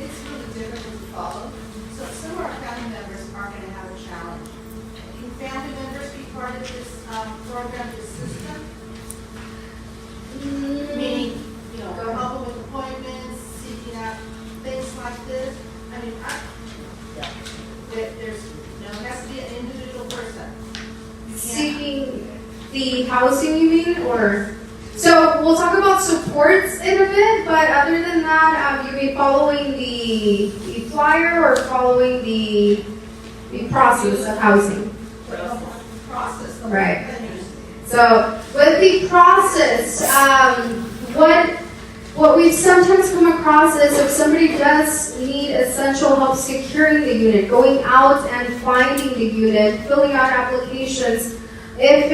it's really difficult to follow. So some of our family members are going to have a challenge. Can family members be part of this program, this system? Meaning, go help them with appointments, seeking out things like this. I mean, it has to be an individual person. Seeking the housing, you mean, or? So we'll talk about supports in a bit, but other than that, you be following the flyer or following the process of housing. Process. Right. So with the process, what we've sometimes come across is if somebody does need essential help securing the unit, going out and finding the unit, filling out applications, if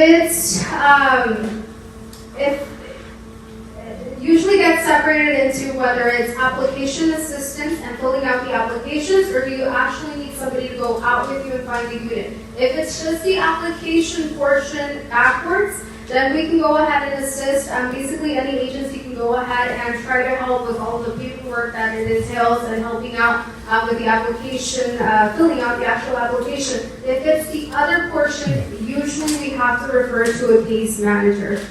it usually gets separated into whether it's application assistance and filling out the applications, or do you actually need somebody to go out with you and find the unit. If it's just the application portion backwards, then we can go ahead and assist. Basically, any agency can go ahead and try to help with all the paperwork that it entails and helping out with the application, filling out the actual application. If it's the other portion, usually we have to refer to a case manager.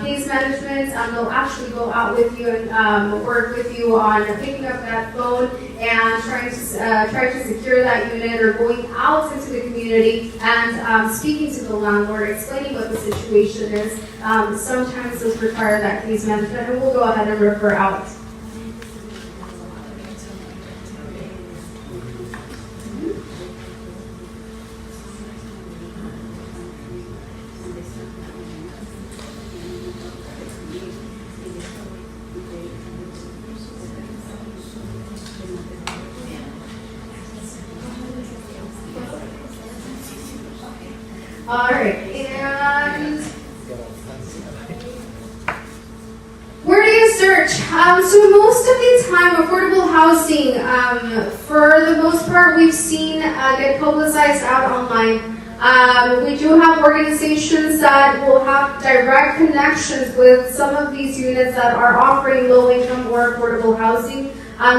Case management, they'll actually go out with you and work with you on picking up that phone and trying to secure that unit, or going out into the community and speaking to the landlord, explaining what the situation is. Sometimes those require that case management, and we'll go ahead and refer out. All right, and where do you search? So most of the time, affordable housing, for the most part, we've seen get publicized out online. We do have organizations that will have direct connections with some of these units that are offering low-income or affordable housing.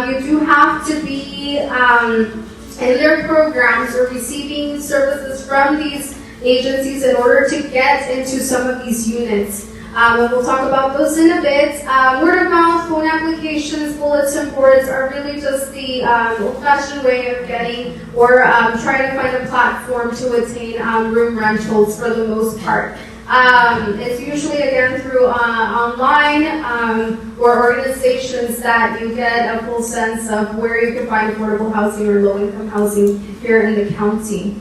You do have to be in their programs or receiving services from these agencies in order to get into some of these units. And we'll talk about those in a bit. Word of mouth, phone applications, bulletin boards are really just the old-fashioned way of getting or trying to find a platform to attain room rentals for the most part. It's usually, again, through online or organizations that you get a full sense of where you can find affordable housing or low-income housing here in the county.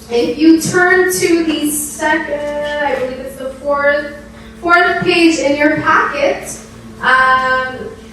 If you turn to the second, I believe it's the fourth page in your packet,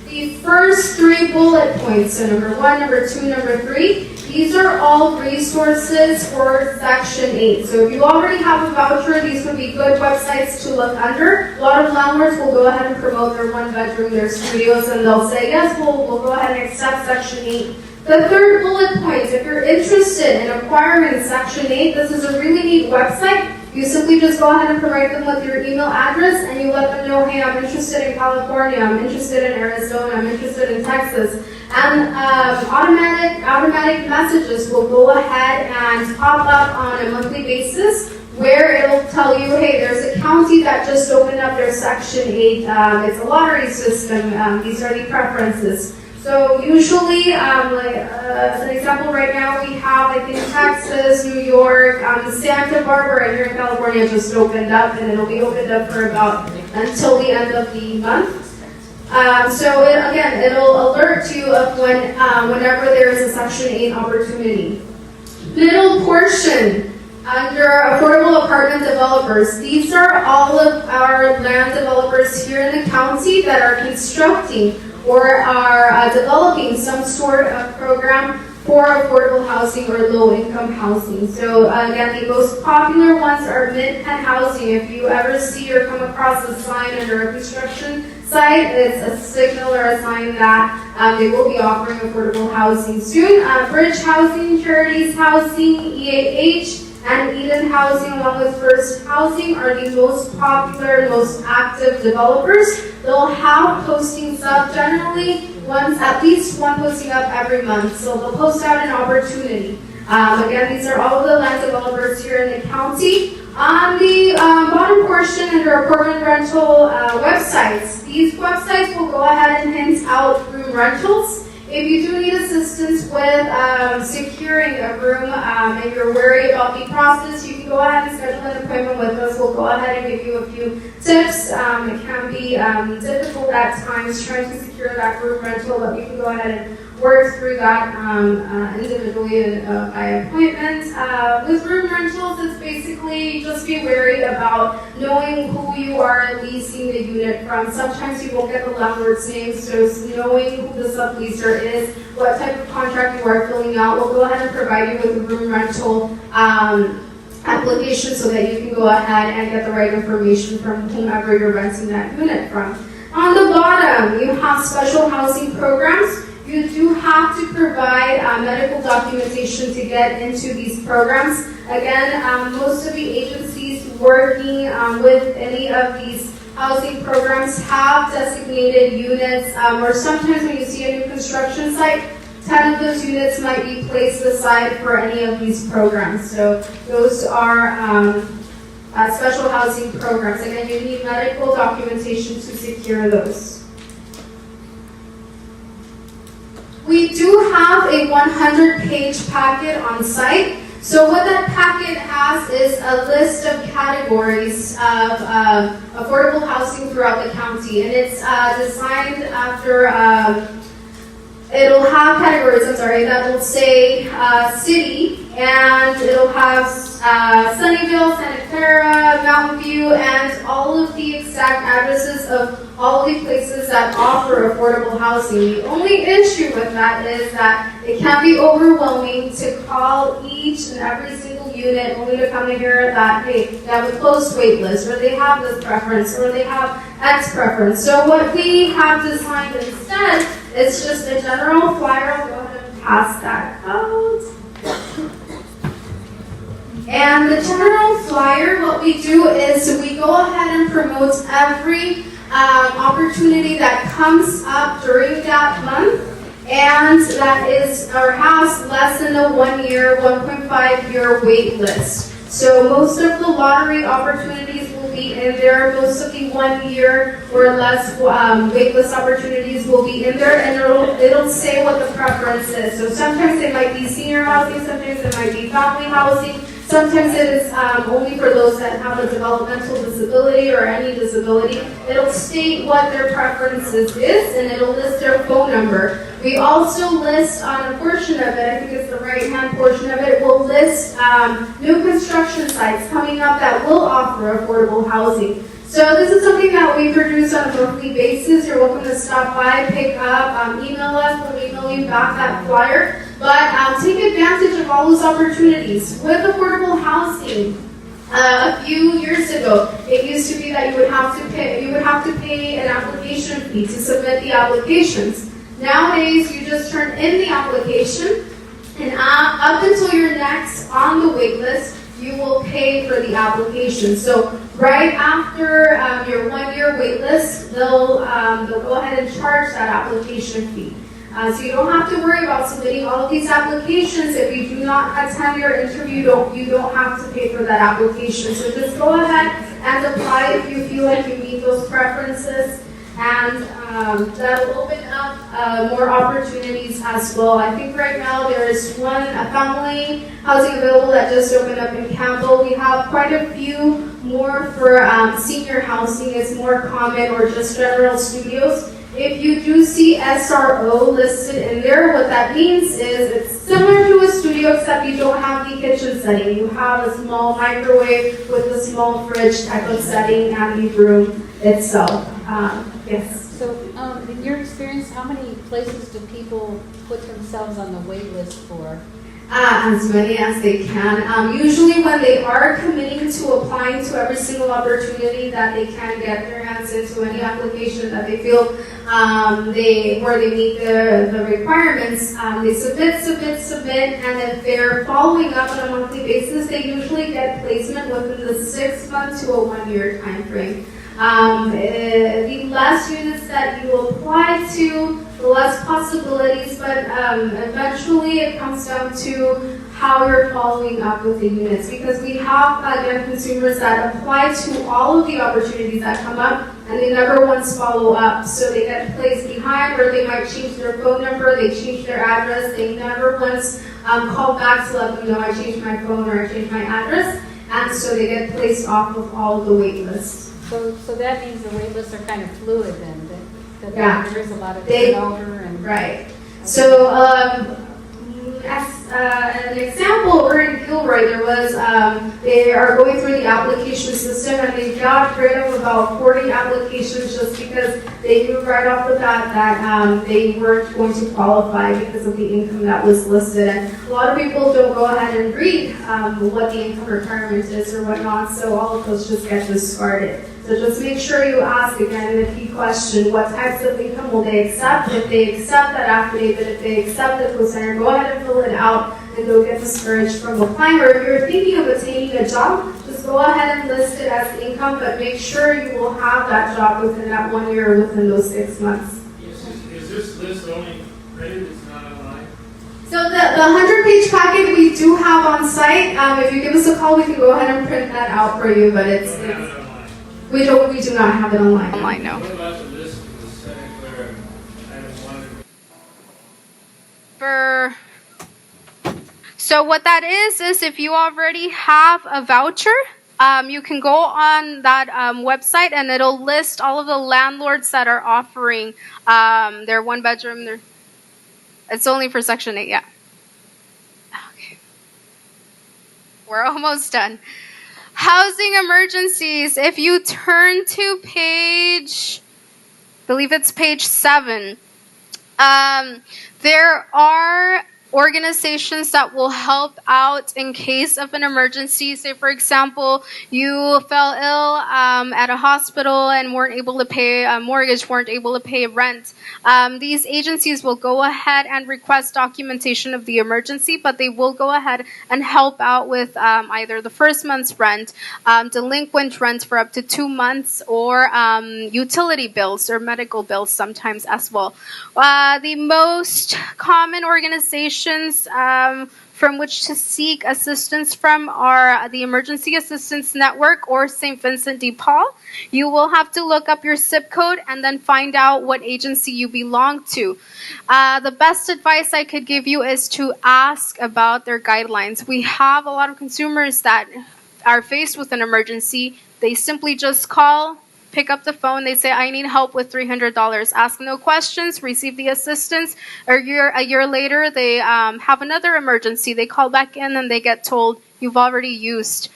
the first 3 bullet points, so number 1, number 2, number 3, these are all resources for Section 8. So if you already have a voucher, these would be good websites to look under. A lot of landlords will go ahead and promote their 1-bedroom, their studios, and they'll say, yes, we'll go ahead and accept Section 8. The third bullet point, if you're interested in acquiring Section 8, this is a really neat website. You simply just go ahead and provide them with your email address, and you let them know, hey, I'm interested in California, I'm interested in Arizona, I'm interested in Texas. And automatic messages will go ahead and pop up on a monthly basis where it'll tell you, hey, there's a county that just opened up their Section 8. It's a lottery system. These are the preferences. So usually, as an example right now, we have, I think, Texas, New York, Santa Barbara here in California just opened up, and it'll be opened up for about until the end of the month. So it'll alert you of whenever there is a Section 8 opportunity. Middle portion, under affordable apartment developers. These are all of our land developers here in the county that are constructing or are developing some sort of program for affordable housing or low-income housing. So again, the most popular ones are mid-pen housing. If you ever see or come across a sign under a construction site, it's a signal or a sign that they will be offering affordable housing soon. Bridge Housing, Charities Housing, EAH, and Eden Housing, along with First Housing, are the most popular, most active developers. They'll have postings up generally at least one posting up every month. So they'll post out an opportunity. Again, these are all of the land developers here in the county. On the bottom portion under apartment rental websites, these websites will go ahead and hint out room rentals. If you do need assistance with securing a room and you're worried about the process, you can go ahead and schedule an appointment with us. We'll go ahead and give you a few tips. It can be difficult at times trying to secure that room rental, but you can go ahead and work through that individually by appointment. With room rentals, it's basically just be wary about knowing who you are leasing the unit from. Sometimes you won't get the landlord's name, so knowing who the subleaser is, what type of contract you are filling out. We'll go ahead and provide you with a room rental application so that you can go ahead and get the right information from whomever you're renting that unit from. On the bottom, you have special housing programs. You do have to provide medical documentation to get into these programs. Again, most of the agencies working with any of these housing programs have designated units, or sometimes when you see a new construction site, 10 of those units might be placed aside for any of these programs. So those are special housing programs. Again, you need medical documentation to secure those. We do have a 100-page packet on site. So what that packet has is a list of categories of affordable housing throughout the county. And it's designed after, it'll have categories, that will say city, and it'll have Sunnyvale, Santa Clara, Mountain View, and all of the exact addresses of all the places that offer affordable housing. The only issue with that is that it can be overwhelming to call each and every single unit only to come to hear that, hey, they have a closed wait list, or they have this preference, or they have X preference. So what we have designed instead is just a general flyer. I'll go ahead and pass that out. And the general flyer, what we do is we go ahead and promote every opportunity that comes up during that month and that is or has less than a 1.5-year wait list. So most of the lottery opportunities will be in there. Most of the 1 year or less waitlist opportunities will be in there, and it'll say what the preference is. So sometimes it might be senior housing, sometimes it might be family housing, sometimes it is only for those that have a developmental disability or any disability. It'll state what their preferences is, and it'll list their phone number. We also list on a portion of it, I think it's the right-hand portion of it, will list new construction sites coming up that will offer affordable housing. So this is something that we produce on a monthly basis. You're welcome to stop by, pick up, email us, we'll email you back that flyer. But take advantage of all those opportunities. With affordable housing, a few years ago, it used to be that you would have to pay an application fee to submit the applications. Nowadays, you just turn in the application, and up until you're next on the wait list, you will pay for the application. So right after your 1 year wait list, they'll go ahead and charge that application fee. So you don't have to worry about submitting all of these applications. If you do not attend your interview, you don't have to pay for that application. So just go ahead and apply if you feel like you meet those preferences, and that'll open up more opportunities as well. I think right now there is a family housing available that just opened up in Campbell. We have quite a few more for senior housing. It's more common, or just general studios. If you do see SRO listed in there, what that means is it's similar to a studio, except you don't have the kitchen setting. You have a small microwave with a small fridge type of setting and the room itself. Yes. So, in your experience, how many places do people put themselves on the wait list for? As many as they can. Usually when they are committing to applying to every single opportunity that they can get their hands into, any application that they feel where they meet the requirements, they submit, and if they're following up on a monthly basis, they usually get placement within the 6 month to a 1 year time frame. The less units that you apply to, the less possibilities, but eventually it comes down to how you're following up with the units, because we have, again, consumers that apply to all of the opportunities that come up and they never once follow up, so they get placed behind, or they might change their phone number, they change their address, they never once call back to let them know I changed my phone or I changed my address, and so they get placed off of all of the wait lists. So that means the wait lists are kind of fluid then, that Yeah. there is a lot of turnover and... Right. So, as an example, we're in Gilroy, they are going through the application system, and they got rid of about 40 applications just because they knew right off the bat that they weren't going to qualify because of the income that was listed. And a lot of people don't go ahead and read what the income requirement is or whatnot, so all of those just get discarded. So just make sure you ask, again, the key question, what types of income will they accept? If they accept that affidavit, if they accept the co-signer, go ahead and fill it out and don't get discouraged from applying. Or if you're thinking of attaining a job, just go ahead and list it as income, but make sure you will have that job within that 1 year or within those 6 months. Is this list only printed, it's not online? So the 100-page packet we do have on site. If you give us a call, we can go ahead and print that out for you, but it's we do not have it online. Online, no. What about the list of the Senate where I just wanted So what that is if you already have a voucher, you can go on that website and it'll list all of the landlords that are offering their one bedroom. It's only for Section 8, yeah. Okay. We're almost done. Housing emergencies. If you turn to page, I believe it's page 7, there are organizations that will help out in case of an emergency. Say, for example, you fell ill at a hospital and weren't able to pay a mortgage, weren't able to pay rent. These agencies will go ahead and request documentation of the emergency, but they will go ahead and help out with either the first month's rent, delinquent rent for up to 2 months, or utility bills or medical bills sometimes as well. The most common organizations from which to seek assistance from are the Emergency Assistance Network or St. Vincent de Paul. You will have to look up your zip code and then find out what agency you belong to. The best advice I could give you is to ask about their guidelines. We have a lot of consumers that are faced with an emergency. They simply just call, pick up the phone, they say, I need help with $300. Ask no questions, receive the assistance. A year later, they have another emergency. They call back in and they get told, you've already used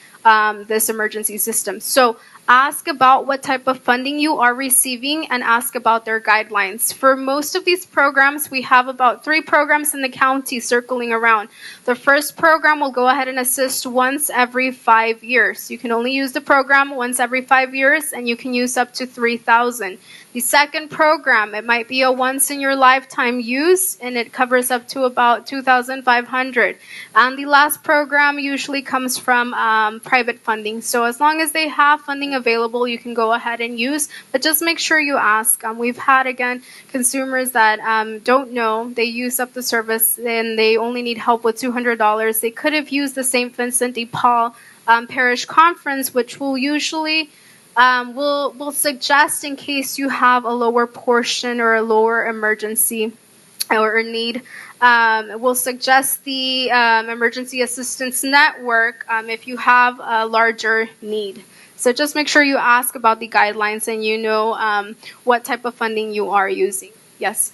this emergency system. So ask about what type of funding you are receiving and ask about their guidelines. For most of these programs, we have about 3 programs in the county circling around. The first program will go ahead and assist once every 5 years. You can only use the program once every 5 years, and you can use up to $3,000. The second program, it might be a once in your lifetime use, and it covers up to about $2,500. And the last program usually comes from private funding. So as long as they have funding available, you can go ahead and use, but just make sure you ask. We've had, again, consumers that don't know. They use up the service and they only need help with $200. They could have used the St. Vincent de Paul Parish Conference, which will usually will suggest in case you have a lower portion or a lower emergency or need. We'll suggest the Emergency Assistance Network if you have a larger need. So just make sure you ask about the guidelines and you know what type of funding you are using. Yes?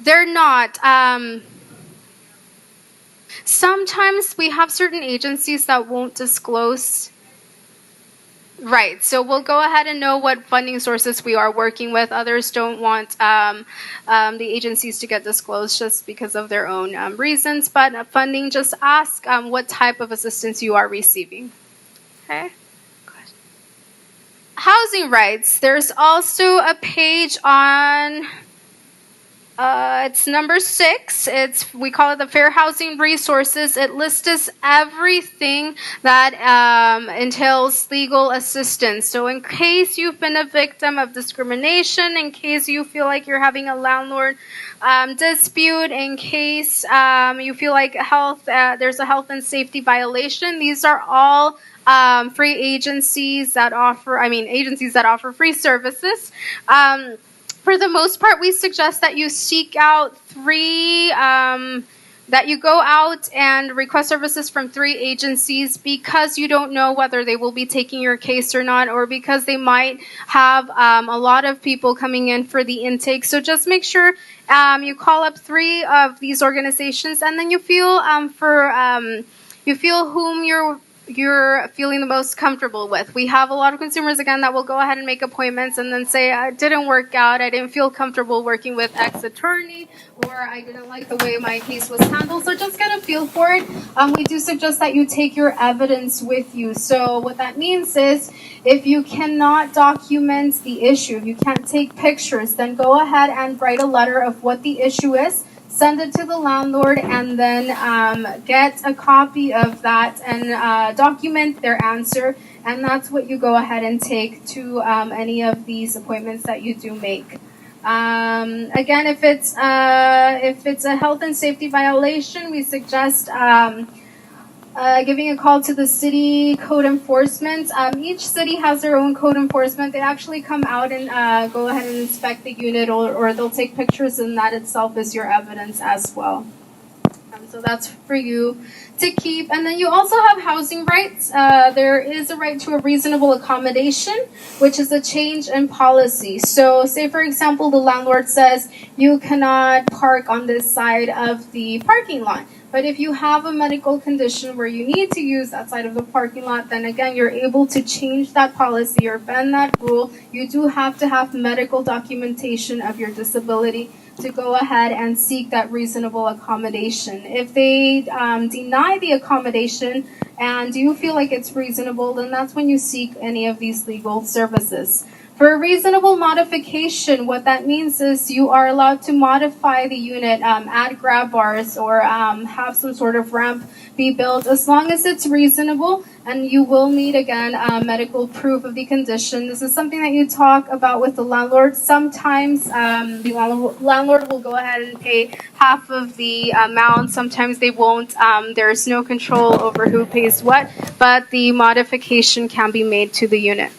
They're not. Sometimes we have certain agencies that won't disclose. Right, so we'll go ahead and know what funding sources we are working with. Others don't want the agencies to get disclosed just because of their own reasons. But funding, just ask what type of assistance you are receiving. Okay. Good. Housing rights. There's also a page on. It's number 6. We call it the Fair Housing Resources. It lists everything that entails legal assistance. So in case you've been a victim of discrimination, in case you feel like you're having a landlord dispute, in case you feel like there's a health and safety violation, these are all free agencies that offer free services. For the most part, we suggest that you seek out that you go out and request services from 3 agencies because you don't know whether they will be taking your case or not, or because they might have a lot of people coming in for the intake. So just make sure you call up 3 of these organizations, and then you feel whom you're feeling the most comfortable with. We have a lot of consumers, again, that will go ahead and make appointments and then say, it didn't work out, I didn't feel comfortable working with X attorney, or I didn't like the way my case was handled. So just get a feel for it. We do suggest that you take your evidence with you. So what that means is, if you cannot document the issue, if you can't take pictures, then go ahead and write a letter of what the issue is, send it to the landlord, and then get a copy of that and document their answer. And that's what you go ahead and take to any of these appointments that you do make. Again, if it's a health and safety violation, we suggest giving a call to the city code enforcement. Each city has their own code enforcement. They actually come out and go ahead and inspect the unit, or they'll take pictures, and that itself is your evidence as well. So that's for you to keep. And then you also have housing rights. There is a right to a reasonable accommodation, which is a change in policy. So say, for example, the landlord says you cannot park on this side of the parking lot. But if you have a medical condition where you need to use that side of the parking lot, then again, you're able to change that policy or bend that rule. You do have to have medical documentation of your disability to go ahead and seek that reasonable accommodation. If they deny the accommodation and you feel like it's reasonable, then that's when you seek any of these legal services. For a reasonable modification, what that means is you are allowed to modify the unit, add grab bars, or have some sort of ramp be built, as long as it's reasonable, and you will need, again, medical proof of the condition. This is something that you talk about with the landlord. Sometimes the landlord will go ahead and pay half of the amount. Sometimes they won't. There's no control over who pays what, but the modification can be made to the unit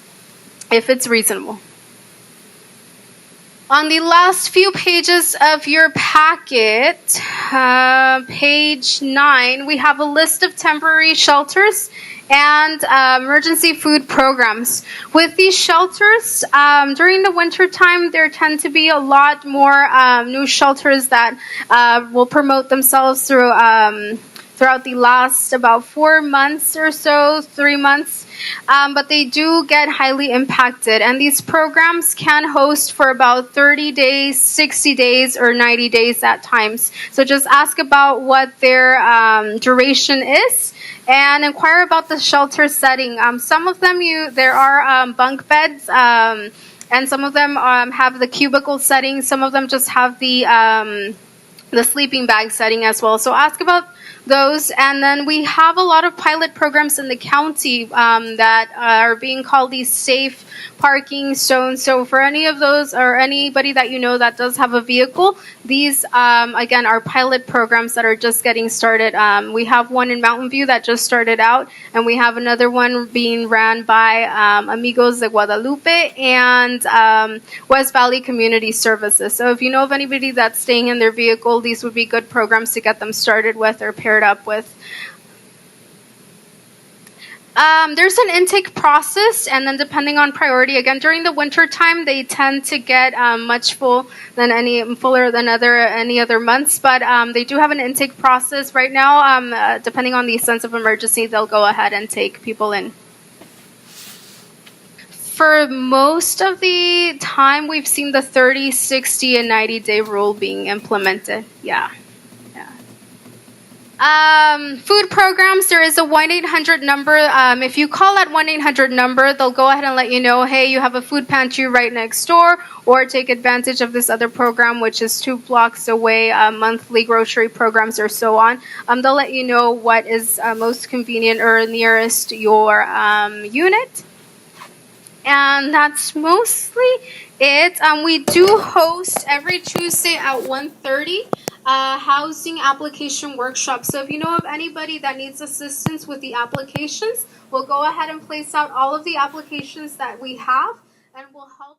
if it's reasonable. On the last few pages of your packet, page 9, we have a list of temporary shelters and emergency food programs. With these shelters, during the winter time, there tend to be a lot more new shelters that will promote themselves throughout the last about 4 months or so, 3 months. But they do get highly impacted. And these programs can host for about 30 days, 60 days, or 90 days at times. So just ask about what their duration is and inquire about the shelter setting. Some of them, there are bunk beds, and some of them have the cubicle setting. Some of them just have the sleeping bag setting as well. So ask about those. And then we have a lot of pilot programs in the county that are being called these safe parking zones. So for any of those or anybody that you know that does have a vehicle, these again are pilot programs that are just getting started. We have one in Mountain View that just started out, and we have another one being ran by Amigos de Guadalupe and West Valley Community Services. So if you know of anybody that's staying in their vehicle, these would be good programs to get them started with or paired up with. There's an intake process, and then depending on priority, again, during the winter time, they tend to get much fuller than any other months, but they do have an intake process right now. Depending on the sense of emergency, they'll go ahead and take people in. For most of the time, we've seen the 30, 60, and 90-day rule being implemented. Yeah. Food programs, there is a 1-800 number. If you call that 1-800 number, they'll go ahead and let you know, hey, you have a food pantry right next door, or take advantage of this other program, which is 2 blocks away, monthly grocery programs or so on. They'll let you know what is most convenient or nearest your unit. And that's mostly it. We do host every Tuesday at 1:30 housing application workshop. So if you know of anybody that needs assistance with the applications, we'll go ahead and place out all of the applications that we have, and we'll help